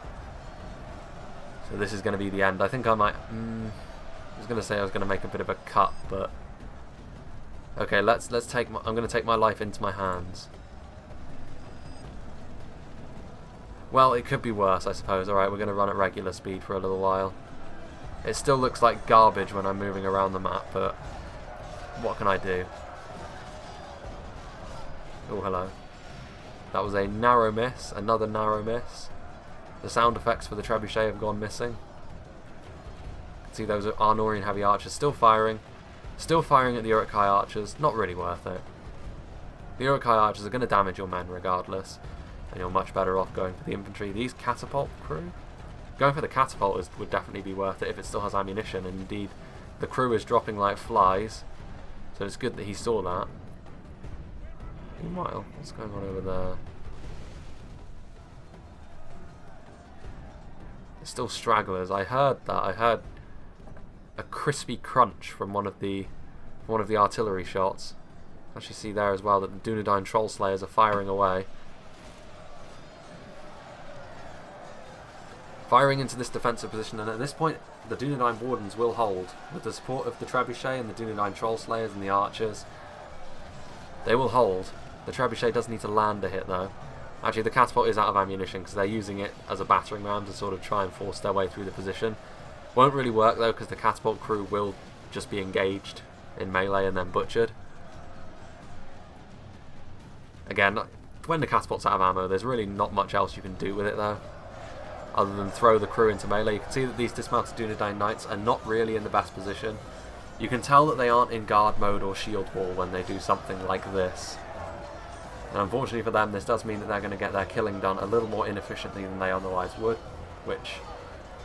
So this is going to be the end. I think I might... I was going to say I was going to make a bit of a cut, but... Okay, let's take I'm going to take my life into my hands. Well, it could be worse, I suppose. Alright, we're going to run at regular speed for a little while. It still looks like garbage when I'm moving around the map, but what can I do? Oh, hello. That was a narrow miss, another narrow miss. The sound effects for the trebuchet have gone missing. You can see those Arnorian heavy archers still firing. Still firing at the Uruk-hai archers. Not really worth it. The Uruk-hai archers are going to damage your men regardless. And you're much better off going for the infantry. These catapult crew? Going for the catapult would definitely be worth it if it still has ammunition. And indeed, the crew is dropping like flies. So it's good that he saw that. Meanwhile, what's going on over there? There's still stragglers. I heard that. I heard a crispy crunch from one of the artillery shots. Actually see there as well that the Dunedain troll slayers are firing away. Firing into this defensive position, and at this point the Dunedain wardens will hold. With the support of the trebuchet and the Dunedain troll slayers and the archers, they will hold. The trebuchet does need to land a hit though. Actually, the catapult is out of ammunition because they're using it as a battering ram to sort of try and force their way through the position. Won't really work though because the catapult crew will just be engaged in melee and then butchered. Again, when the catapult's out of ammo, there's really not much else you can do with it though, other than throw the crew into melee. You can see that these dismounted Dunedain Knights are not really in the best position. You can tell that they aren't in guard mode or shield wall when they do something like this. And unfortunately for them, this does mean that they're going to get their killing done a little more inefficiently than they otherwise would, which,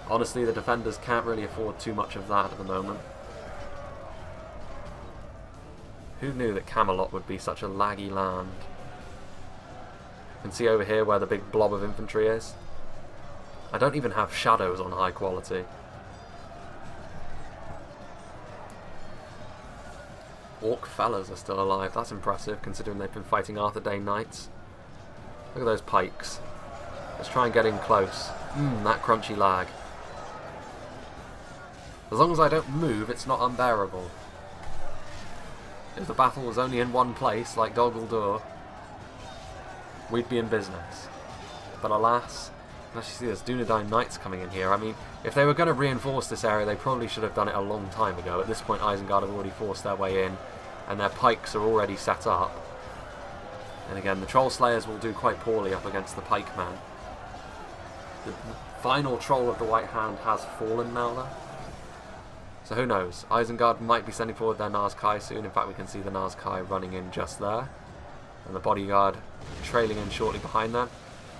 honestly, the defenders can't really afford too much of that at the moment. Who knew that Camelot would be such a laggy land? You can see over here where the big blob of infantry is. I don't even have shadows on high quality. Orc fellas are still alive. That's impressive, considering they've been fighting Arthur-Dane Knights. Look at those pikes. Let's try and get in close. That crunchy lag. As long as I don't move, it's not unbearable. If the battle was only in one place, like Dol Guldur, we'd be in business. But alas, you can actually see there's Dunedain Knights coming in here. I mean, if they were going to reinforce this area, they probably should have done it a long time ago. At this point, Isengard have already forced their way in, and their pikes are already set up. And again, the Troll Slayers will do quite poorly up against the pikeman. The final Troll of the White Hand has fallen now, though. So who knows? Isengard might be sending forward their Nazkai soon. In fact, we can see the Nazkai running in just there. And the bodyguard trailing in shortly behind them.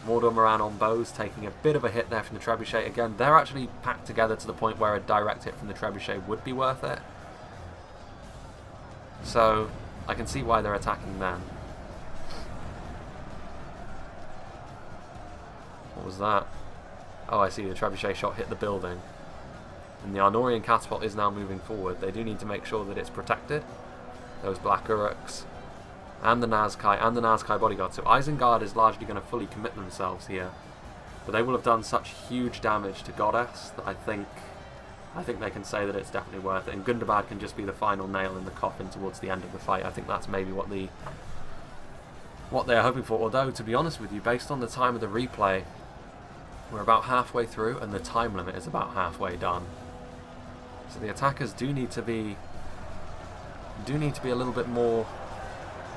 Mordor Morannon bows taking a bit of a hit there from the trebuchet. Again, they're actually packed together to the point where a direct hit from the trebuchet would be worth it. So I can see why they're attacking them. What was that? Oh, I see, the trebuchet shot hit the building. And the Arnorian catapult is now moving forward. They do need to make sure that it's protected. Those Black Uruks. And the Nazkai bodyguard. So Isengard is largely going to fully commit themselves here. But they will have done such huge damage to Goddess that I think they can say that it's definitely worth it. And Gundabad can just be the final nail in the coffin towards the end of the fight. I think that's maybe what the what they're hoping for. Although, to be honest with you, based on the time of the replay, we're about halfway through and the time limit is about halfway done. So the attackers do need to be a little bit more.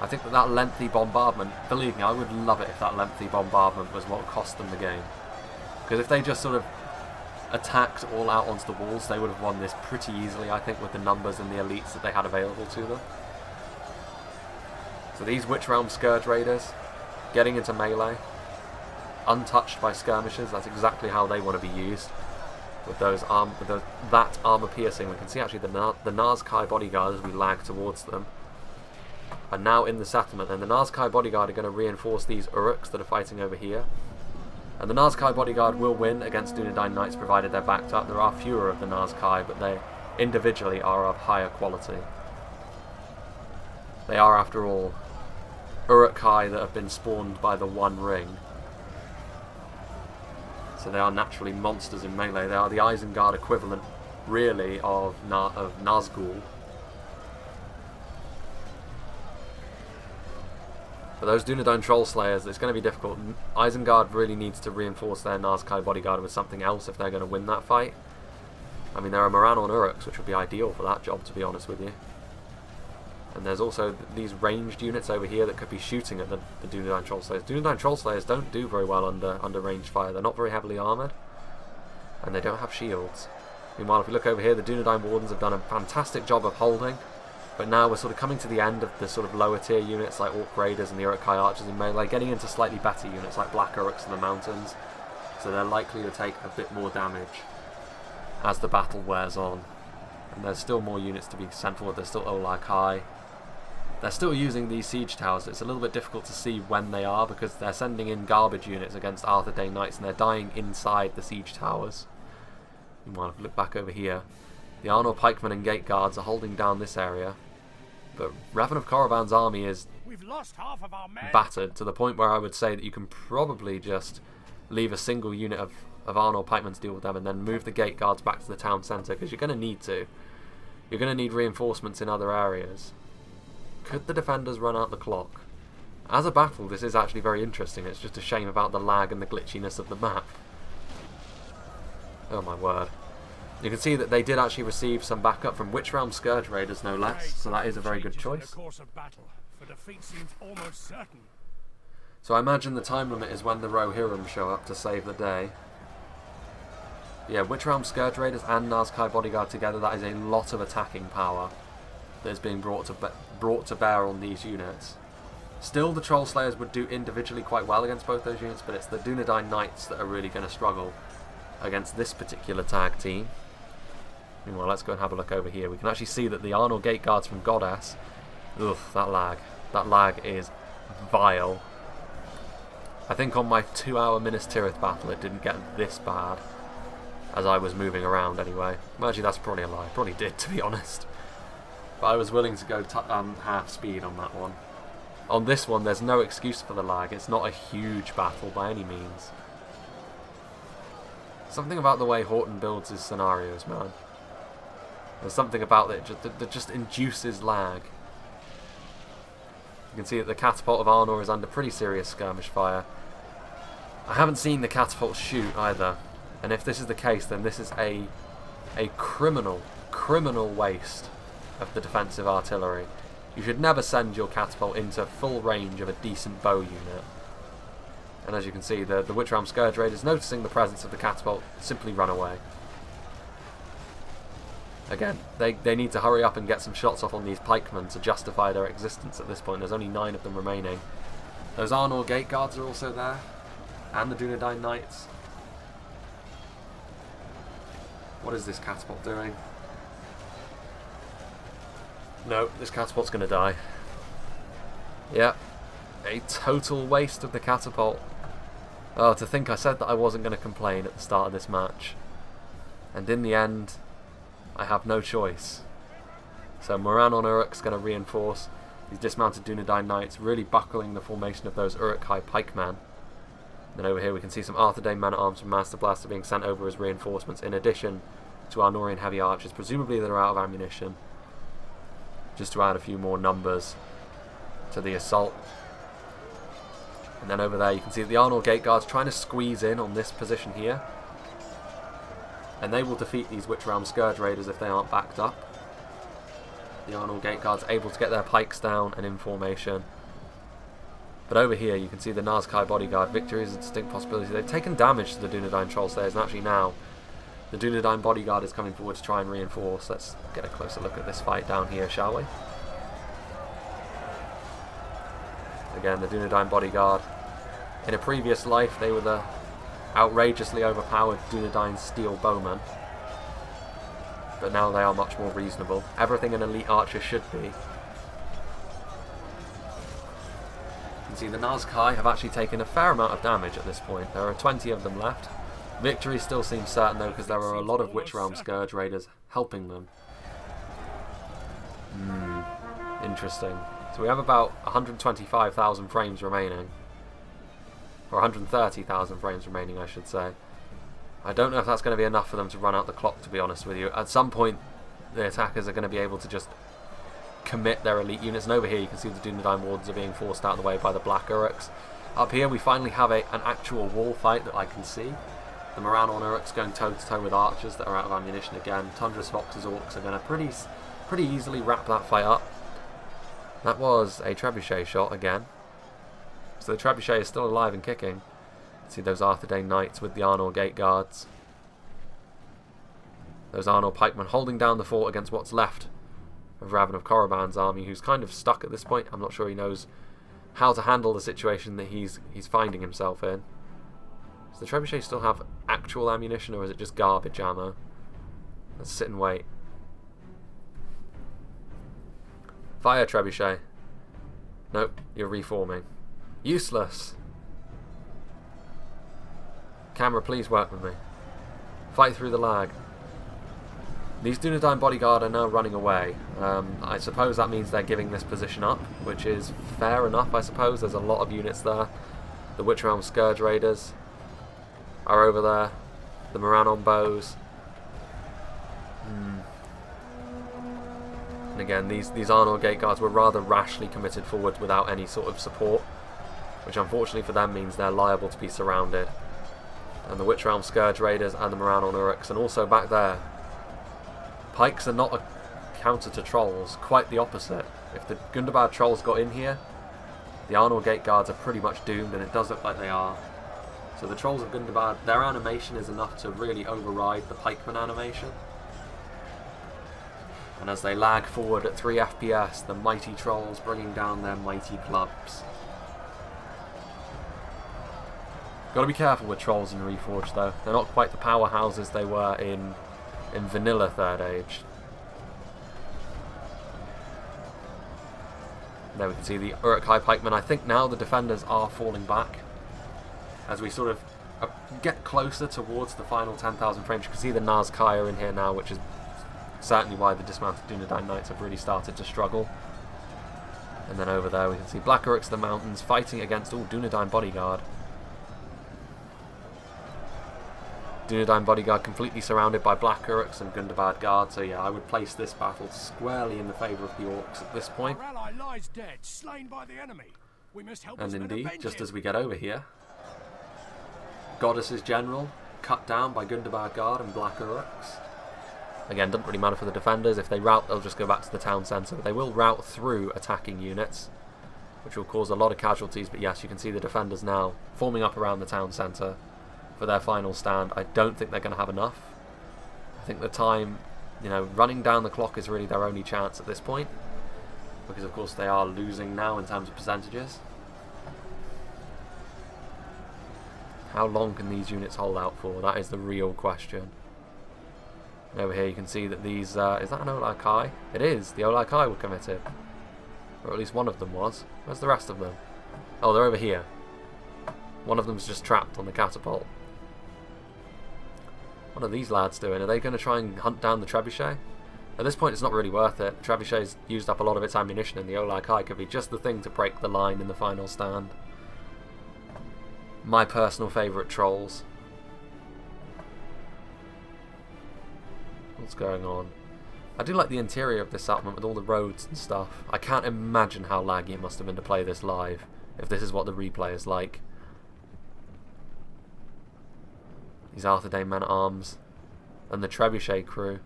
I think that lengthy bombardment, believe me, I would love it if that lengthy bombardment was what cost them the game. Because if they just sort of attacked all out onto the walls, they would have won this pretty easily, I think, with the numbers and the elites that they had available to them. So these Witch Realm Scourge Raiders, getting into melee, untouched by skirmishers, that's exactly how they want to be used. With those that armor piercing, we can see actually the Nazkai bodyguard as we lag towards them are now in the settlement, and the Nazkai bodyguard are going to reinforce these Uruks that are fighting over here. And the Nazkai bodyguard will win against Dunedain Knights provided they're backed up. There are fewer of the Nazkai, but they individually are of higher quality. They are, after all, Uruk-hai that have been spawned by the One Ring. So they are naturally monsters in melee. They are the Isengard equivalent, really, of Nazgul. For those Dunedain Troll Slayers, it's going to be difficult. Isengard really needs to reinforce their Nazkai bodyguard with something else if they're going to win that fight. I mean, there are Moran-on Uruks, which would be ideal for that job, to be honest with you. And there's also these ranged units over here that could be shooting at the Dunedain Troll Slayers. Dunedain Troll Slayers don't do very well under ranged fire. They're not very heavily armoured, and they don't have shields. Meanwhile, if we look over here, the Dunedain Wardens have done a fantastic job of holding. But now we're sort of coming to the end of the sort of lower tier units like Orc Raiders and the Uruk-hai Archers in melee, getting into slightly better units like Black Uruks in the mountains. So they're likely to take a bit more damage as the battle wears on. And there's still more units to be sent forward. There's still Olag-hai. They're still using these siege towers. It's a little bit difficult to see when they are because they're sending in garbage units against Arthur Dane Knights and they're dying inside the siege towers. Meanwhile, if we look back over here, the Arnor pikemen and gate guards are holding down this area. But Raven of Korriban's army is battered to the point where I would say that you can probably just leave a single unit of Arnor pikemen to deal with them and then move the gate guards back to the town centre, because you're going to need to. You're going to need reinforcements in other areas. Could the defenders run out the clock? As a battle, this is actually very interesting. It's just a shame about the lag and the glitchiness of the map. Oh my word. You can see that they did actually receive some backup from Witch Realm Scourge Raiders, no less, so that is a very good choice. So I imagine the time limit is when the Rohirrim show up to save the day. Yeah, Witch Realm Scourge Raiders and Nazkai Bodyguard together, that is a lot of attacking power that is being brought to bear on these units. Still, the Troll Slayers would do individually quite well against both those units, but it's the Dunedain Knights that are really going to struggle against this particular tag team. Meanwhile, let's go and have a look over here. We can actually see that the Arnor Gate Guards from Goddess... Ugh, that lag. That lag is vile. I think on my 2-hour Minas Tirith battle it didn't get this bad. As I was moving around anyway. Well, actually, that's probably a lie. Probably did, to be honest. But I was willing to go half speed on that one. On this one, there's no excuse for the lag. It's not a huge battle by any means. Something about the way Horton builds his scenarios, man. There's something about it that just induces lag. You can see that the catapult of Arnor is under pretty serious skirmish fire. I haven't seen the catapult shoot either. And if this is the case, then this is a criminal waste of the defensive artillery. You should never send your catapult into full range of a decent bow unit. And as you can see, the Witch Realm Scourge Raiders, noticing the presence of the catapult, simply run away. Again, they need to hurry up and get some shots off on these pikemen to justify their existence at this point. There's only 9 of them remaining. Those Arnor Gate Guards are also there, and the Dunedain Knights. What is this catapult doing? No, this catapult's going to die. Yep, a total waste of the catapult. Oh, to think I said that I wasn't going to complain at the start of this match. And in the end, I have no choice. So Moran-on Uruk's going to reinforce these dismounted Dunedain Knights, really buckling the formation of those Uruk-hai pikemen. Then over here we can see some Arthur Dane men-at-arms from Master Blaster being sent over as reinforcements, in addition to Arnorian heavy archers, presumably that are out of ammunition, just to add a few more numbers to the assault. And then over there you can see the Arnor Gate Guards trying to squeeze in on this position here. And they will defeat these Witch Realm Scourge Raiders if they aren't backed up. The Arnor Gate Guards able to get their pikes down and in formation. But over here you can see the Nazkai Bodyguard. Victory is a distinct possibility. They've taken damage to the Dunedain Troll Slayers, and actually now the Dunedain Bodyguard is coming forward to try and reinforce. Let's get a closer look at this fight down here, shall we? Again, the Dunedain Bodyguard. In a previous life, they were the outrageously overpowered Dunedain Steel Bowmen. But now they are much more reasonable. Everything an elite archer should be. You can see the Nazkai have actually taken a fair amount of damage at this point. There are 20 of them left. Victory still seems certain though, because there are a lot of Witch Realm Scourge Raiders helping them. Interesting. So we have about 125,000 frames remaining. Or 130,000 frames remaining, I should say. I don't know if that's going to be enough for them to run out the clock, to be honest with you. At some point, the attackers are going to be able to just commit their elite units. And over here, you can see the Dunedain Wardens are being forced out of the way by the Black Uruks. Up here, we finally have an actual wall fight that I can see. The Moran-on Uruks going toe-to-toe with archers that are out of ammunition again. Tundra's Fox's Orcs are going to pretty easily wrap that fight up. That was a trebuchet shot again. So the trebuchet is still alive and kicking. See those Arthedain Knights with the Arnor Gate Guards. Those Arnor pikemen holding down the fort against what's left of Raven of Korriban's army, who's kind of stuck at this point. I'm not sure he knows how to handle the situation that he's finding himself in. Does the trebuchet still have actual ammunition, or is it just garbage ammo? Let's sit and wait. Fire, trebuchet. Nope, you're reforming. Useless. Camera, please work with me. Fight through the lag. These Dunedain Bodyguard are now running away. I suppose that means they're giving this position up, which is fair enough, I suppose. There's a lot of units there. The Witch Realm Scourge Raiders are over there. The Moran-on Bows. And again, these Arnor Gate Guards were rather rashly committed forward without any sort of support, which unfortunately for them means they're liable to be surrounded. And the Witch Realm Scourge Raiders and the Moran-on Uruks, and also back there, pikes are not a counter to trolls, quite the opposite. If the Gundabad trolls got in here, the Arnor Gate Guards are pretty much doomed, and it does look like they are. So the trolls of Gundabad, their animation is enough to really override the pikeman animation. And as they lag forward at 3 FPS, the mighty trolls bringing down their mighty clubs. Gotta be careful with trolls in Reforged though. They're not quite the powerhouses they were in vanilla Third Age. There we can see the Uruk-hai pikemen. I think now the defenders are falling back. As we sort of get closer towards the final 10,000 frames, you can see the Nazkai are in here now, which is certainly why the dismounted Dunedain Knights have really started to struggle. And then over there we can see Black Uruks, the mountains, fighting against all Dunedain Bodyguard. Dunedain Bodyguard completely surrounded by Black Uruks and Gundabad Guard, so yeah, I would place this battle squarely in the favour of the Orcs at this point. Our ally lies dead, slain by the enemy. We must help And his men indeed, avenge just him. as we get over here, Goddess's General cut down by Gundabad Guard and Black Uruks. Again, doesn't really matter for the defenders. If they rout, they'll just go back to the town centre. But they will rout through attacking units, which will cause a lot of casualties. But yes, you can see the defenders now forming up around the town centre for their final stand. I don't think they're going to have enough. I think the time, running down the clock is really their only chance at this point, because of course they are losing now in terms of percentages. How long can these units hold out for? That is the real question. And over here you can see that these, is that an Olai-kai? It is, the Olai-kai were committed. Or at least one of them was. Where's the rest of them? Oh, they're over here. One of them's just trapped on the catapult. What are these lads doing? Are they going to try and hunt down the trebuchet? At this point it's not really worth it. The trebuchet's used up a lot of its ammunition, and the Olai-kai could be just the thing to break the line in the final stand. My personal favourite trolls. What's going on? I do like the interior of this settlement with all the roads and stuff. I can't imagine how laggy it must have been to play this live. if this is what the replay is like. These Arthedain men-at-arms and the Trebuchet crew.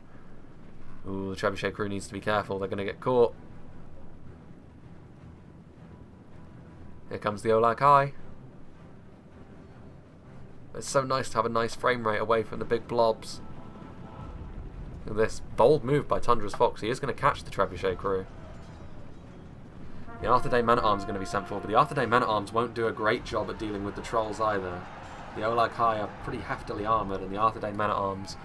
Ooh, the Trebuchet crew needs to be careful. They're going to get caught. Here comes the Olag High. It's so nice to have a nice frame rate away from the big blobs. Look at this bold move by Tundra's Fox. He is going to catch the Trebuchet crew. The Arthedain men-at-arms are going to be sent for, but the Arthedain men-at-arms won't do a great job at dealing with the trolls either. The Olag High are pretty heftily armoured, and the Arthedain men-at-arms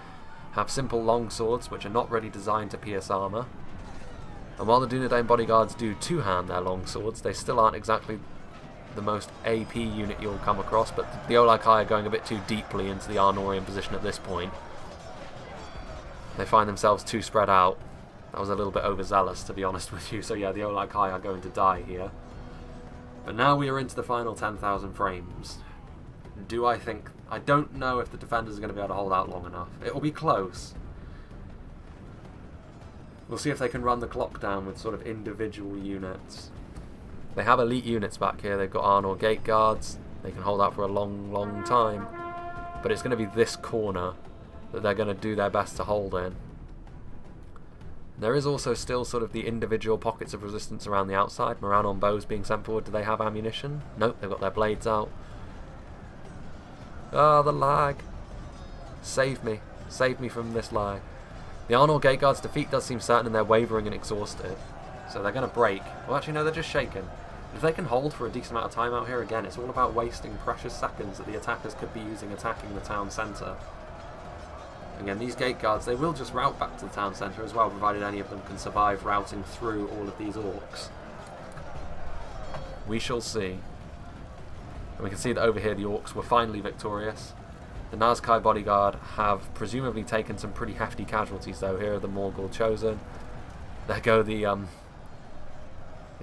have simple long swords which are not really designed to pierce armour. And while the Dunedain bodyguards do two-hand their long swords, they still aren't exactly the most AP unit you'll come across, but the Olag High are going a bit too deeply into the Arnorian position at this point. They find themselves too spread out. That was a little bit overzealous, to be honest with you, so yeah, the Olag High are going to die here. But now we are into the final 10,000 frames. I don't know if the defenders are going to be able to hold out long enough. It will be close. We'll see if they can run the clock down with sort of individual units. They have elite units back here. They've got Arnor gate guards. They can hold out for a long, long time. But it's going to be this corner that they're going to do their best to hold in. There is also still sort of the individual pockets of resistance around the outside. Moran on bows being sent forward. Do they have ammunition? Nope, they've got their blades out. Ah, the lag. Save me. Save me from this lag. The Arnor gate guards' defeat does seem certain, and they're wavering and exhausted. So they're going to break. Well, actually, no, they're just shaken. If they can hold for a decent amount of time out here, again, it's all about wasting precious seconds that the attackers could be using attacking the town centre. Again, these gate guards, they will just route back to the town centre as well, provided any of them can survive routing through all of these orcs. We shall see. And we can see that over here the orcs were finally victorious. The Nazkai bodyguard have presumably taken some pretty hefty casualties though. Here are the Morgul chosen. There go the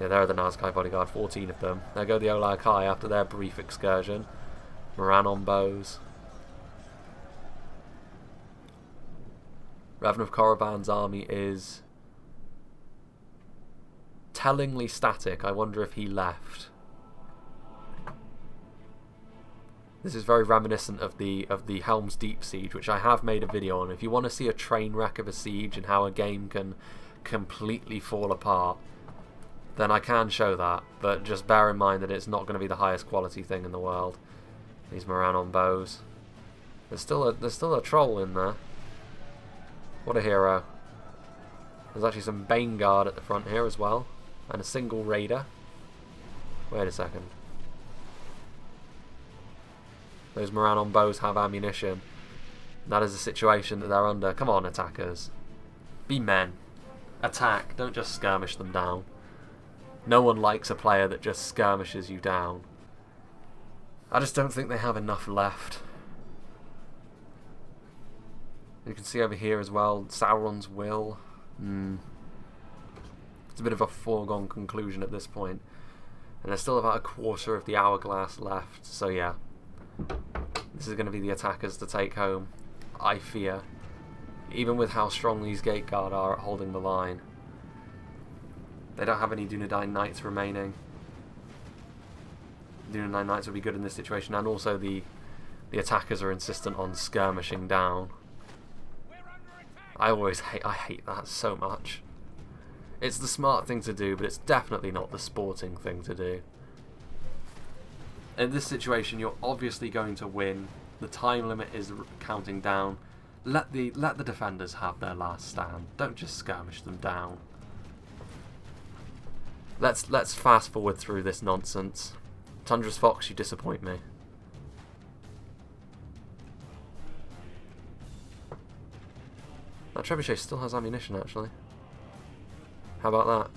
yeah, there are the Nazkai bodyguard, 14 of them. There go the Olag High after their brief excursion. Moran on bows. Revan of Korriban's army is tellingly static. I wonder if he left. This is very reminiscent of the Helm's Deep siege, which I have made a video on. If you want to see a train wreck of a siege and how a game can completely fall apart, then I can show that. But just bear in mind that it's not going to be the highest quality thing in the world. These Moran on bows. There's still a troll in there. What a hero. There's actually some Bane Guard at the front here as well. And a single Raider. Wait a second. Those Moran on bows have ammunition. That is the situation that they're under. Come on, attackers. Be men. Attack. Don't just skirmish them down. No one likes a player that just skirmishes you down. I just don't think they have enough left. You can see over here as well, Sauron's will. It's a bit of a foregone conclusion at this point. And there's still about a quarter of the hourglass left, so yeah. This is going to be the attackers to take home, I fear. Even with how strong these gate guard are at holding the line. They don't have any Dunedain Knights remaining. Dunedain Knights would be good in this situation, and also the attackers are insistent on skirmishing down. I hate that so much. It's the smart thing to do, but it's definitely not the sporting thing to do. In this situation, you're obviously going to win. The time limit is counting down. Let the defenders have their last stand. Don't just skirmish them down. Let's fast forward through this nonsense. Tundra's Fox, you disappoint me. That trebuchet still has ammunition, actually. How about that?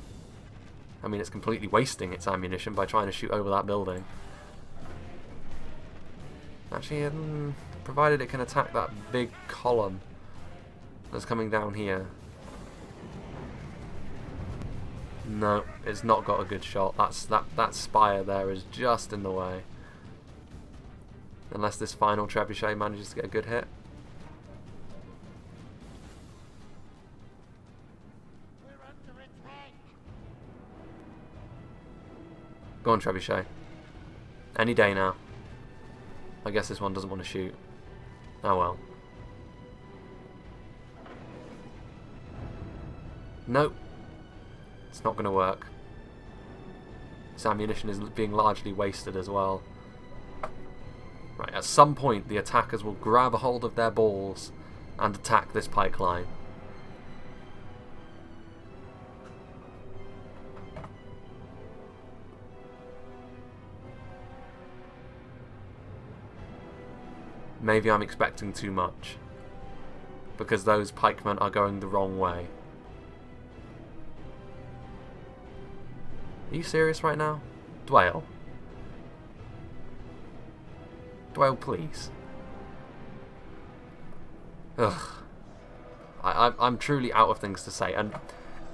I mean, it's completely wasting its ammunition by trying to shoot over that building. Actually, provided it can attack that big column that's coming down here. No, it's not got a good shot. That spire there is just in the way. Unless this final trebuchet manages to get a good hit. Go on, trebuchet. Any day now. I guess this one doesn't want to shoot. Oh well. Nope. It's not going to work. This ammunition is being largely wasted as well. Right, at some point the attackers will grab a hold of their balls and attack this pike line. Maybe I'm expecting too much, because those pikemen are going the wrong way. Are you serious right now? Dwale? Dwale, please. Ugh. I'm truly out of things to say, and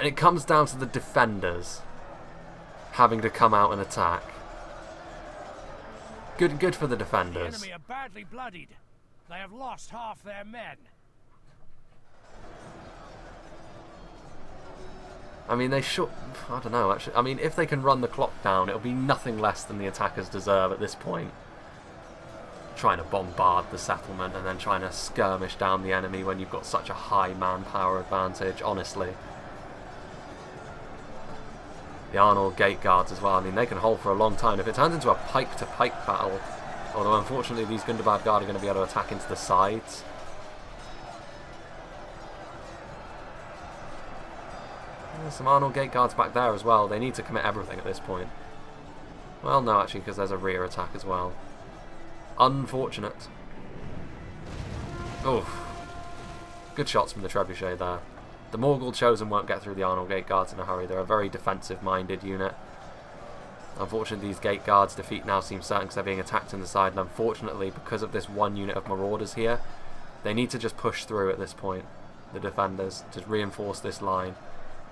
it comes down to the defenders having to come out and attack. Good for the defenders. The enemy are badly bloodied. They have lost half their men. I mean, they should... I don't know, actually. I mean, if they can run the clock down, it'll be nothing less than the attackers deserve at this point. Trying to bombard the settlement and then trying to skirmish down the enemy when you've got such a high manpower advantage, honestly. The Arnor gate guards as well, I mean, they can hold for a long time. If it turns into a pike-to-pike battle, although unfortunately these Gundabad guard are going to be able to attack into the sides. There's some Arnor gate guards back there as well. They need to commit everything at this point. Well, no, actually, because there's a rear attack as well. Unfortunate. Oof. Good shots from the trebuchet there. The Morgul Chosen won't get through the Arnor gate guards in a hurry. They're a very defensive-minded unit. Unfortunately, these gate guards' defeat now seems certain because they're being attacked in the side, and unfortunately, because of this one unit of marauders here, they need to just push through at this point, the defenders, to reinforce this line.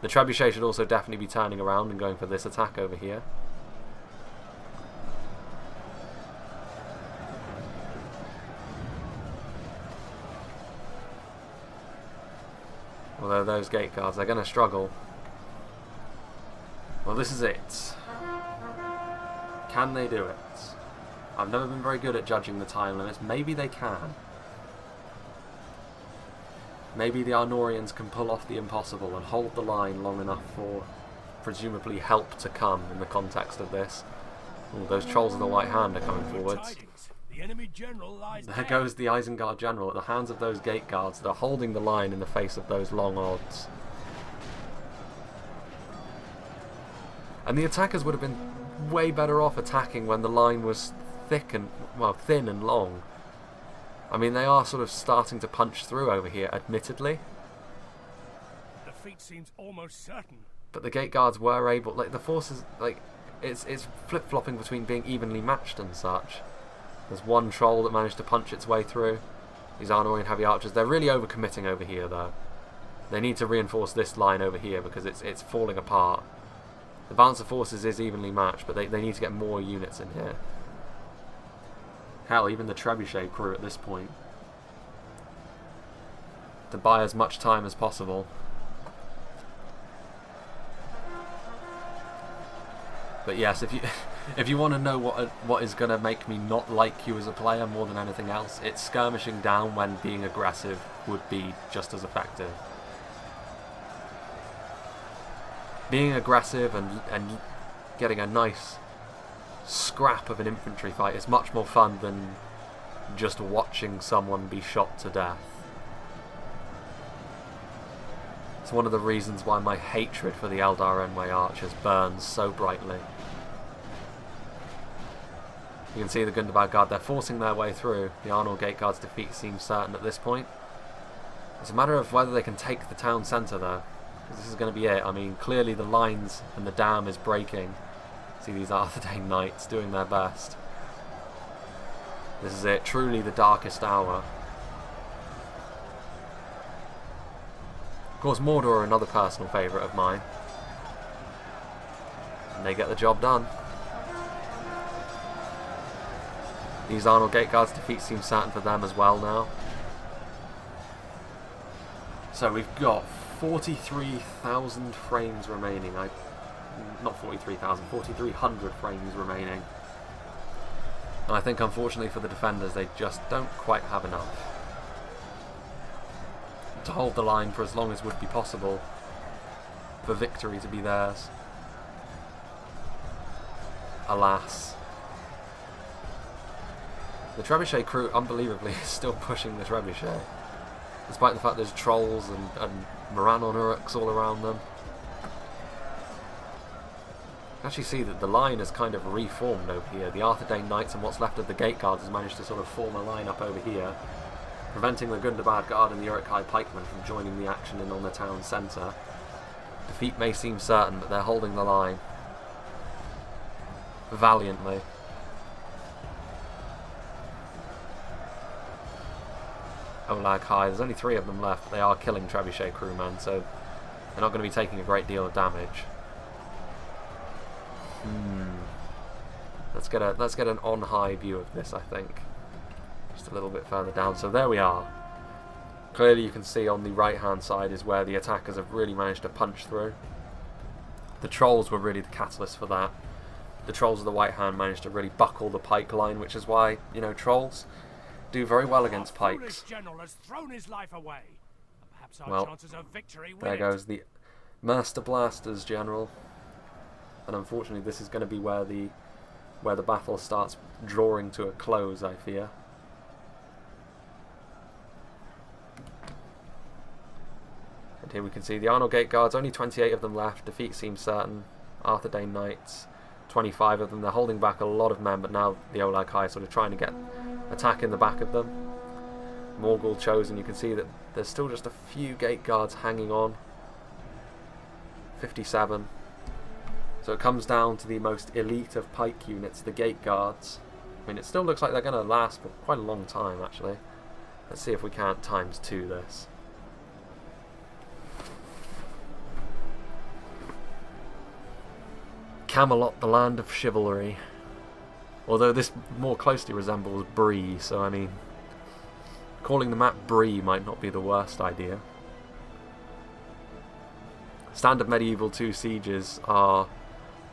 The trebuchet should also definitely be turning around and going for this attack over here. Although those gate guards, they're going to struggle. Well, this is it. Can they do it? I've never been very good at judging the time limits. Maybe they can. Maybe the Arnorians can pull off the impossible and hold the line long enough for presumably help to come in the context of this. Ooh, those trolls of the White Hand are coming forwards. The enemy general lies There goes the Isengard general at the hands of those gate guards that are holding the line in the face of those long odds. And the attackers would have been way better off attacking when the line was thick and, well, thin and long. I mean, they are sort of starting to punch through over here, admittedly. Defeat seems almost certain. But the gate guards were able, like, the forces, like, it's flip-flopping between being evenly matched and such. There's one troll that managed to punch its way through. These Arnorian heavy archers, they're really overcommitting over here, though. They need to reinforce this line over here because it's falling apart. The balance of forces is evenly matched, but they need to get more units in here. Hell, even the trebuchet crew at this point. To buy as much time as possible. But yes, if you want to know what is going to make me not like you as a player more than anything else, it's skirmishing down when being aggressive would be just as effective. Being aggressive and getting a nice scrap of an infantry fight is much more fun than just watching someone be shot to death. It's one of the reasons why my hatred for the Eldar Enway archers burns so brightly. You can see the Gundabad Guard, they're forcing their way through. The Arnor Gate Guard's defeat seems certain at this point. It's a matter of whether they can take the town centre though, because this is going to be it. I mean, clearly the lines and the dam is breaking. See these Arthedain Knights doing their best. This is it, truly the darkest hour. Of course, Mordor are another personal favourite of mine. And they get the job done. These Arnor Gate Guards' defeat seems certain for them as well now. So we've got 43,000 frames remaining. Not 43,000, 4,300 frames remaining. And I think unfortunately for the defenders, they just don't quite have enough to hold the line for as long as would be possible for victory to be theirs. Alas. The trebuchet crew, unbelievably, is still pushing the trebuchet, despite the fact there's trolls and Moran Uruks all around them. You can actually see that the line has kind of reformed over here. The Arthedain Knights and what's left of the Gate Guards has managed to sort of form a line up over here, preventing the Gundabad Guard and the Uruk-hai pikemen from joining the action in on the town centre. Defeat may seem certain, but they're holding the line valiantly. Olag High, there's only 3 of them left. They are killing trebuchet crewmen, so they're not going to be taking a great deal of damage. Let's get an on-high view of this, I think. Just a little bit further down. So there we are. Clearly you can see on the right-hand side is where the attackers have really managed to punch through. The trolls were really the catalyst for that. The trolls of the White Hand managed to really buckle the pike line, which is why, you know, trolls do very well against pikes. General has thrown his life away. Perhaps our Well, chances of victory there goes the Master Blasters General. And unfortunately this is going to be where the battle starts drawing to a close, I fear. And here we can see the Arnor Gate Guards, only 28 of them left, defeat seems certain. Arthedain Knights, 25 of them, they're holding back a lot of men, but now the Olag High sort of trying to get attack in the back of them. Morgul chosen, you can see that there's still just a few Gate Guards hanging on. 57. So it comes down to the most elite of pike units, the Gate Guards. I mean, it still looks like they're going to last for quite a long time, actually. Let's see if we can't ×2 this. Camelot, the land of chivalry. Although this more closely resembles Bree, so I mean, calling the map Bree might not be the worst idea. Standard Medieval 2 sieges are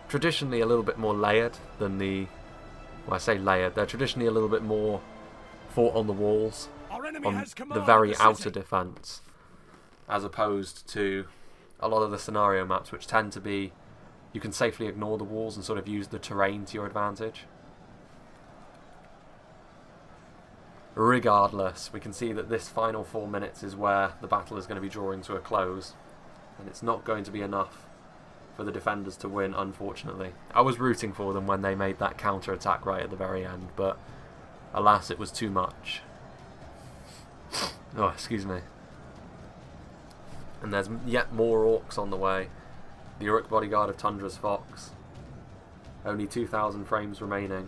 traditionally a little bit more layered than the... Well, I say layered, they're traditionally a little bit more fought on the walls, on the very outer defence, as opposed to a lot of the scenario maps, which tend to be, you can safely ignore the walls and sort of use the terrain to your advantage. Regardless, we can see that this final 4 minutes is where the battle is going to be drawing to a close, and it's not going to be enough for the defenders to win, unfortunately. I was rooting for them when they made that counter-attack right at the very end, but alas, it was too much. Oh, excuse me. And there's yet more orcs on the way. The Uruk bodyguard of Tundra's Fox. Only 2,000 frames remaining.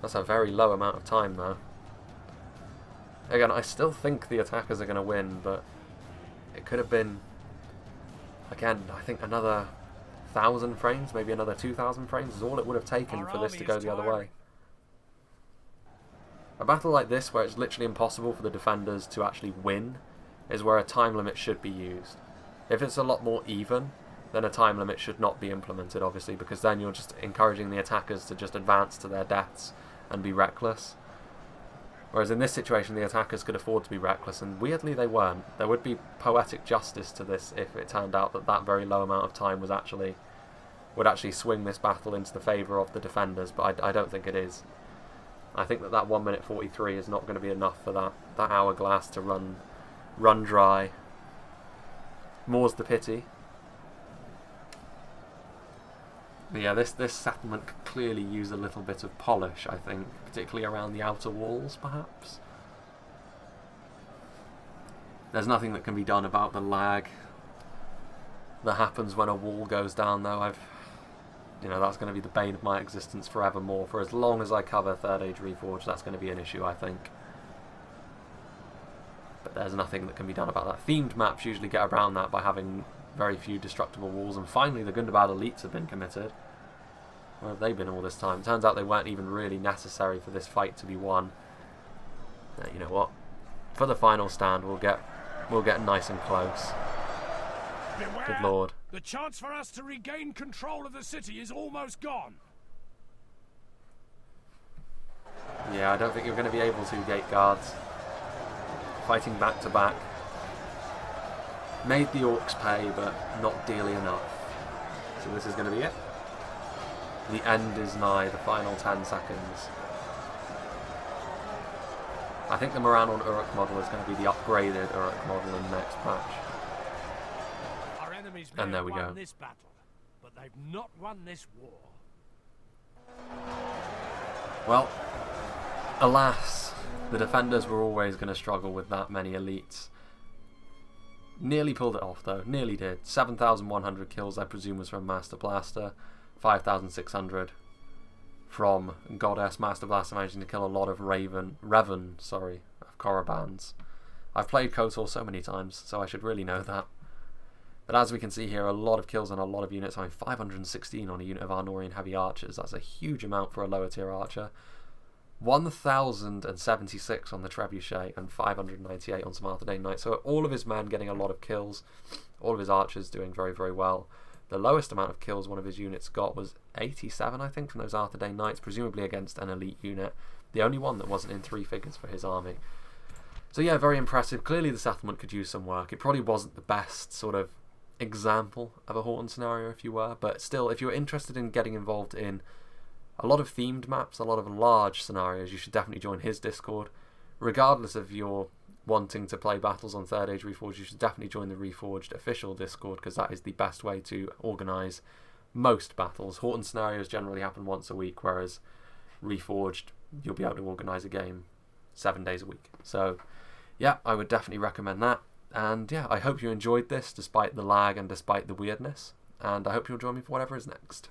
That's a very low amount of time, though. Again, I still think the attackers are going to win, but it could have been, again, I think another 1,000 frames, maybe another 2,000 frames is all it would have taken for this to go the other way. A battle like this, where it's literally impossible for the defenders to actually win, is where a time limit should be used. If it's a lot more even, then a time limit should not be implemented, obviously, because then you're just encouraging the attackers to just advance to their deaths and be reckless. Whereas in this situation, the attackers could afford to be reckless, and weirdly they weren't. There would be poetic justice to this if it turned out that that very low amount of time was would actually swing this battle into the favour of the defenders, but I don't think it is. I think that 1 minute 43 is not going to be enough for that hourglass to run dry. More's the pity. But yeah, this settlement could clearly use a little bit of polish, I think, particularly around the outer walls, perhaps. There's nothing that can be done about the lag that happens when a wall goes down, though. That's going to be the bane of my existence forevermore. For as long as I cover Third Age Reforged, that's going to be an issue, I think. But there's nothing that can be done about that. Themed maps usually get around that by having very few destructible walls, and finally the Gundabad elites have been committed. Where have they been all this time? It turns out they weren't even really necessary for this fight to be won. You know what? For the final stand, we'll get nice and close. Beware. Good lord. The chance for us to regain control of the city is almost gone. Yeah, I don't think you're going to be able to, Gate Guards. Fighting back to back. Made the Orcs pay, but not dearly enough. So this is going to be it. The end is nigh, the final 10 seconds. I think the Moran on Uruk model is going to be the upgraded Uruk model in the next patch. Our enemies And may there we have go. won this battle, but they've not won this war. Well, alas, the defenders were always going to struggle with that many elites. Nearly pulled it off though, nearly did. 7,100 kills I presume was from Master Blaster, 5,600 from Goddess. Master Blaster managing to kill a lot of Revan, of Korribans. I've played KOTOR so many times, so I should really know that. But as we can see here, a lot of kills on a lot of units. I mean, 516 on a unit of Arnorian heavy archers. That's a huge amount for a lower tier archer. 1,076 on the Trebuchet and 598 on some Arthedain Knights. So all of his men getting a lot of kills. All of his archers doing very, very well. The lowest amount of kills one of his units got was 87, I think, from those Arthedain Knights, presumably against an elite unit. The only one that wasn't in 3 figures for his army. So yeah, very impressive. Clearly the settlement could use some work. It probably wasn't the best sort of example of a Horton scenario, if you were, but still, if you're interested in getting involved in a lot of themed maps, a lot of large scenarios, you should definitely join his Discord. Regardless of your wanting to play battles on 3rd Age Reforged, you should definitely join the Reforged official Discord, because that is the best way to organise most battles. Horton scenarios generally happen once a week, whereas Reforged, you'll be able to organise a game 7 days a week. So yeah, I would definitely recommend that. And yeah, I hope you enjoyed this despite the lag and despite the weirdness, and I hope you'll join me for whatever is next.